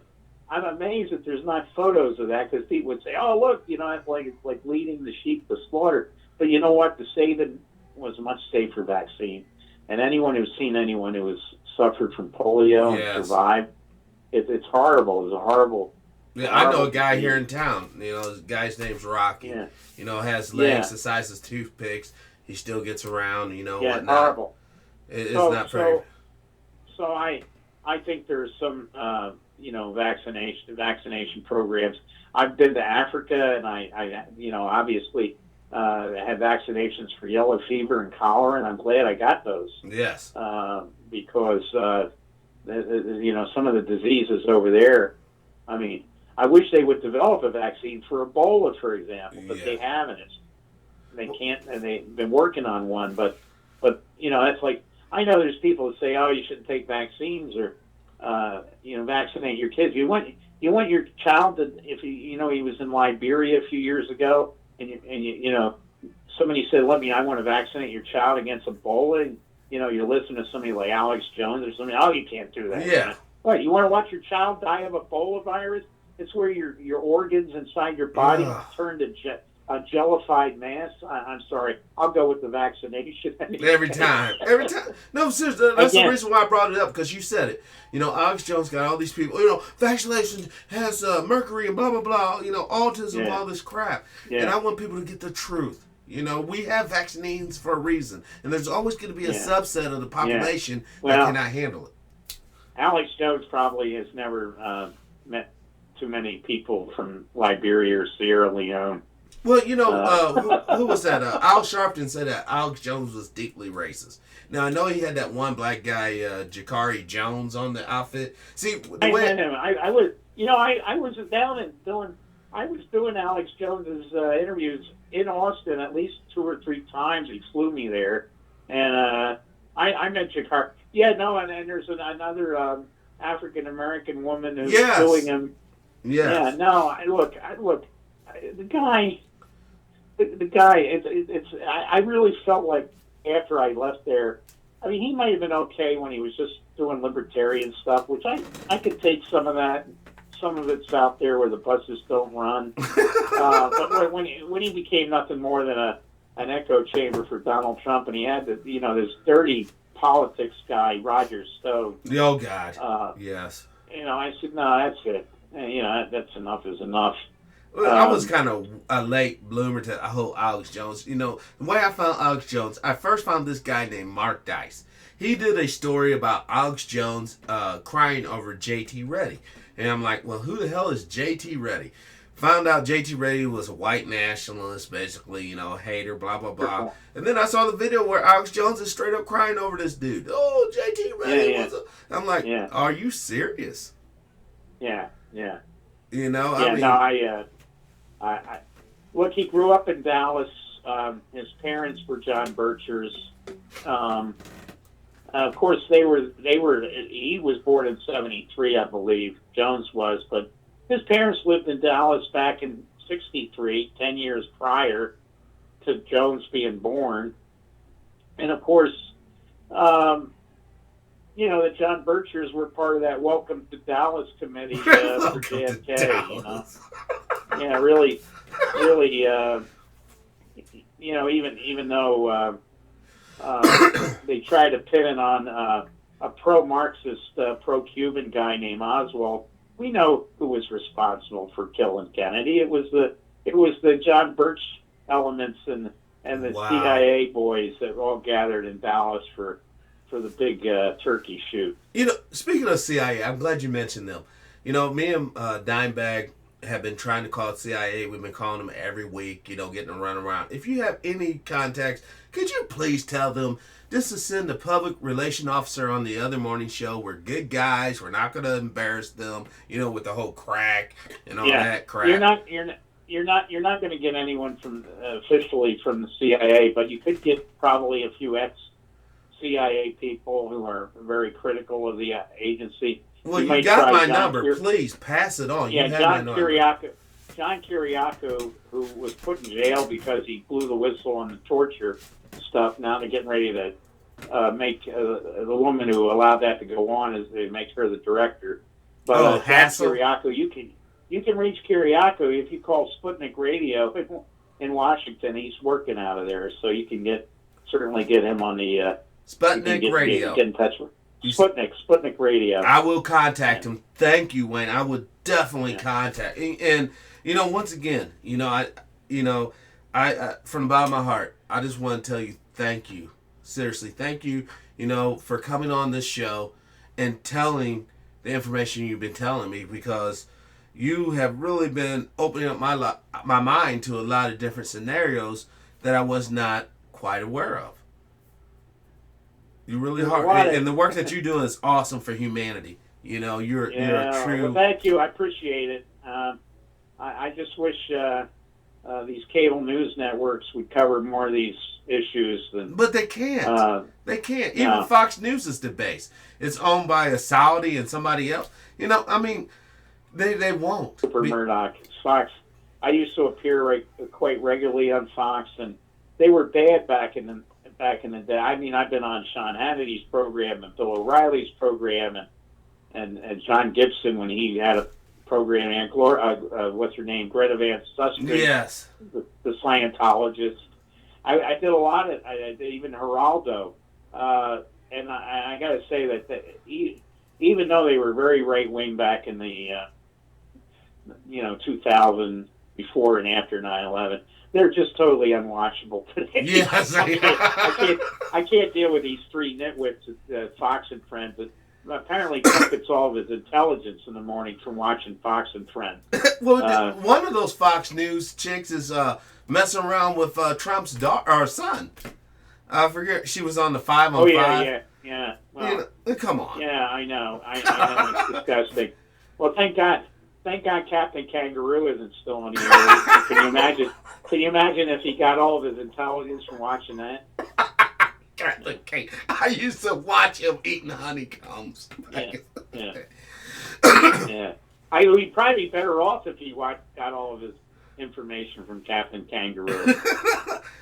I'm amazed that there's not photos of that, because people would say, "Oh, look, it's like leading the sheep to slaughter." But you know what? The Sabin was a much safer vaccine, and anyone who's seen anyone who has suffered from polio and survived, it's horrible. It's a horrible. Yeah, I know a guy here in town. The guy's name's Rocky. Yeah. Has legs the size of toothpicks. He still gets around. Yeah, whatnot. Horrible. It's not fair. So I think there's some vaccination programs. I've been to Africa, and I obviously had vaccinations for yellow fever and cholera, and I'm glad I got those. Yes. Because some of the diseases over there, I mean, I wish they would develop a vaccine for Ebola, for example, but they haven't. They can't, and they've been working on one, but that's like, I know there's people that say, "Oh, you shouldn't take vaccines or vaccinate your kids." You want your child to, if he was in Liberia a few years ago, and somebody said, I want to vaccinate your child against Ebola, and you're listening to somebody like Alex Jones or something. Oh, you can't do that. Yeah. What, you want to watch your child die of Ebola virus? It's where your organs inside your body turn to a jellified mass. I'm sorry. I'll go with the vaccination. Every time. No, seriously, that's the reason why I brought it up, because you said it. Alex Jones got all these people, vaccination has mercury and blah, blah, blah, autism, all this crap. Yeah. And I want people to get the truth. We have vaccines for a reason. And there's always going to be a subset of the population that cannot handle it. Alex Jones probably has never met too many people from Liberia or Sierra Leone. Well, who was that? Al Sharpton said that Alex Jones was deeply racist. Now, I know he had that one black guy, Jakari Jones, on the outfit. See, I met him. I was down and I was doing Alex Jones's interviews in Austin at least 2 or 3 times. He flew me there, and I met Jakari. Yeah, no, and there's another African American woman who's suing him. Yes. Yeah, no, look, the guy. I really felt like after I left there, I mean, he might have been okay when he was just doing libertarian stuff, which I could take some of that. Some of it's out there where the buses don't run. But when he became nothing more than an echo chamber for Donald Trump, and he had this dirty politics guy, Roger Stone. Oh God. Yes. I said, no, that's it. That's enough is enough. I was kind of a late bloomer to the whole Alex Jones. The way I found Alex Jones, I first found this guy named Mark Dice. He did a story about Alex Jones crying over J.T. Reddy. And I'm like, well, who the hell is J.T. Reddy? Found out J.T. Reddy was a white nationalist, basically, hater, blah, blah, blah. And then I saw the video where Alex Jones is straight up crying over this dude. Oh, J.T. Reddy was a... I'm like, are you serious? Yeah. I look, he grew up in Dallas. His parents were John Birchers. Of course, he was born in 1973, I believe. Jones was, but his parents lived in Dallas back in 1963, 10 years prior to Jones being born. And of course, the John Birchers were part of that Welcome to Dallas committee for JFK. Yeah, really, even though they tried to pin it on a pro-Marxist, pro-Cuban guy named Oswald, we know who was responsible for killing Kennedy. It was the John Birch elements and the CIA boys that all gathered in Dallas for the big turkey shoot. Speaking of CIA, I'm glad you mentioned them. Me and Dimebag have been trying to call CIA. We've been calling them every week, getting them run around. If you have any contacts, could you please tell them just to send the public relation officer on the other morning show? We're good guys. We're not going to embarrass them, with the whole crack and all that crap. You're not going to get anyone from officially from the CIA, but you could get probably a few ex-CIA people who are very critical of the agency. Well, you got my number. Please pass it on. Yeah, John Kiriakou, who was put in jail because he blew the whistle on the torture stuff. Now they're getting ready to make the woman who allowed that to go on is they make her the director. But John Kiriakou, you can reach Kiriakou if you call Sputnik Radio in Washington. He's working out of there, so you can certainly get him on the Sputnik Radio. Get in touch with Sputnik Radio. I will contact him. Thank you, Wayne. I would definitely contact. And once again, I from the bottom of my heart, I just want to tell you thank you. Seriously, thank you. For coming on this show and telling the information you've been telling me, because you have really been opening up my mind to a lot of different scenarios that I was not quite aware of. You really hard, and the work that you're doing is awesome for humanity. You're a true. Well, thank you. I appreciate it. I just wish these cable news networks would cover more of these issues But they can't. They can't. Even Fox News is the base. It's owned by a Saudi and somebody else. They won't. Murdoch. Fox. I used to appear quite regularly on Fox, and they were bad back in the day. I mean, I've been on Sean Hannity's program and Bill O'Reilly's program, and John Gibson when he had a program, and what's her name, Greta Van Susteren, yes, the Scientologist. I did a lot of. I did even Geraldo, and I got to say that even though they were very right wing back in the 2000, before and after 9/11. They're just totally unwatchable today. Yes, I can't deal with these three nitwits at Fox and Friends. But apparently, Trump gets all of his intelligence in the morning from watching Fox and Friends. Well, one of those Fox News chicks is messing around with Trump's daughter or son. I forget. She was on the 5 on 5. Yeah. Well, come on. Yeah, I know. I know it's disgusting. Well, thank God Captain Kangaroo isn't still on the air. Can you imagine if he got all of his intelligence from watching that? I used to watch him eating honeycombs. Yeah. He'd probably be better off if he got all of his information from Captain Kangaroo.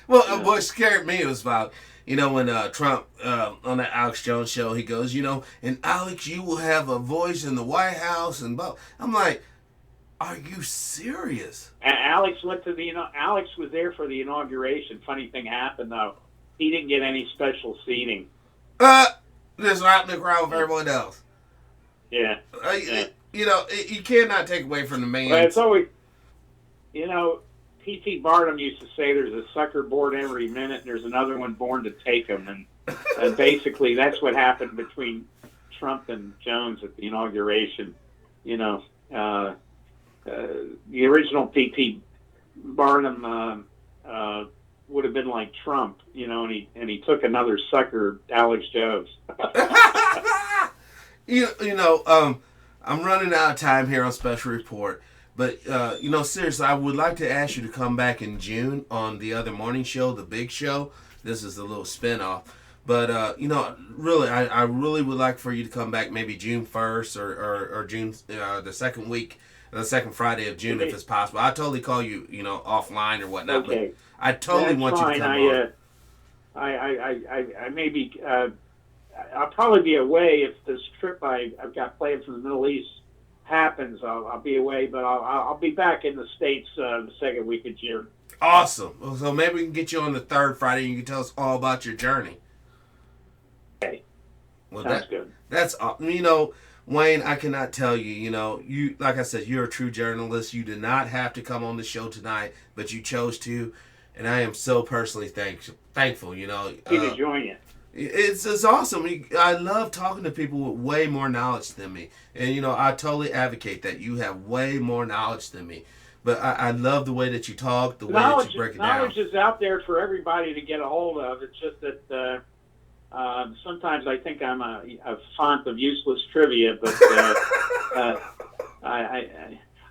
Well, what scared me was about, when Trump, on the Alex Jones show, he goes, and Alex, you will have a voice in the White House, and blah. I'm like, are you serious? And Alex went to Alex was there for the inauguration. Funny thing happened though, he didn't get any special seating. Just right in the crowd with everyone else. Yeah. You cannot take away from the man. But it's always, P.T. Barnum used to say there's a sucker born every minute and there's another one born to take him. And basically that's what happened between Trump and Jones at the inauguration. The original P.T. Barnum would have been like Trump, and he took another sucker, Alex Jones. I'm running out of time here on Special Report. But, seriously, I would like to ask you to come back in June on the other morning show, The Big Show. This is a little spinoff. But, really, I really would like for you to come back maybe June 1st or June, the second week, the second Friday of June, if it's possible. I'll totally call you, offline or whatnot. Okay. But I totally want you to come on. I may be, I'll probably be away if this trip I've got planned from the Middle East happens. I'll be away, but I'll be back in the States the second week of June. Awesome. So maybe we can get you on the third Friday and you can tell us all about your journey. Okay. Well, Sounds good. That's Wayne, I cannot tell you, you, like I said, you're a true journalist. You did not have to come on the show tonight, but you chose to, and I am so personally thankful, Happy to join you. It's awesome. I love talking to people with way more knowledge than me. And, I totally advocate that. You have way more knowledge than me. But I love the way that you talk, the way that you break it down. Knowledge is out there for everybody to get a hold of. It's just that sometimes I think I'm a font of useless trivia, but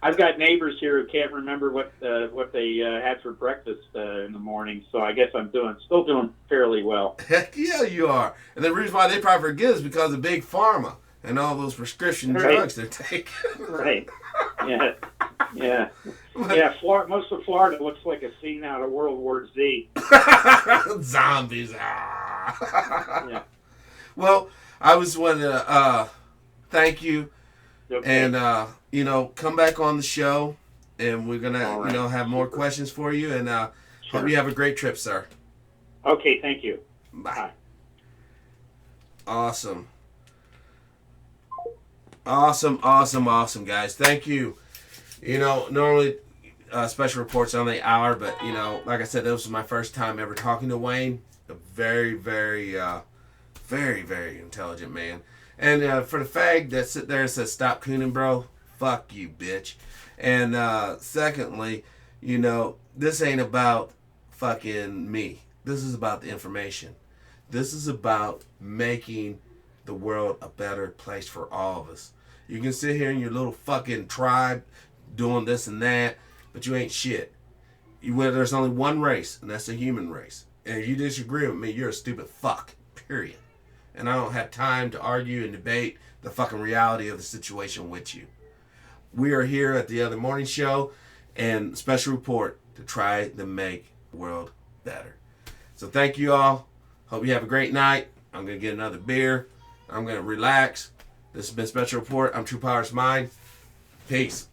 I've got neighbors here who can't remember what they had for breakfast in the morning, so I guess I'm still doing fairly well. Heck yeah, you are. And the reason why they probably forget is because of Big Pharma and all those prescription drugs they're taking. Right. Yeah. Yeah. Yeah. Most of Florida looks like a scene out of World War Z. Zombies. Yeah. Well, I was wanting to thank you. Okay. And, come back on the show, and we're going All to, right. have more questions for you, and Sure. hope you have a great trip, sir. Okay. Thank you. Bye. Bye. Awesome. Awesome, guys. Thank you. Normally special reports on the hour, but, like I said, this was my first time ever talking to Wayne. A very, very, very, very intelligent man. And for the fag that sit there and says, "Stop cooning, bro," fuck you, bitch. And secondly, this ain't about fucking me. This is about the information. This is about making the world a better place for all of us. You can sit here in your little fucking tribe doing this and that, but you ain't shit. There's only one race, and that's the human race. And if you disagree with me, you're a stupid fuck. Period. And I don't have time to argue and debate the fucking reality of the situation with you. We are here at the Other Morning Show and special report to try to make the world better. So thank you all. Hope you have a great night. I'm going to get another beer. I'm going to relax. This has been Special Report. I'm Truepowerismine. Peace.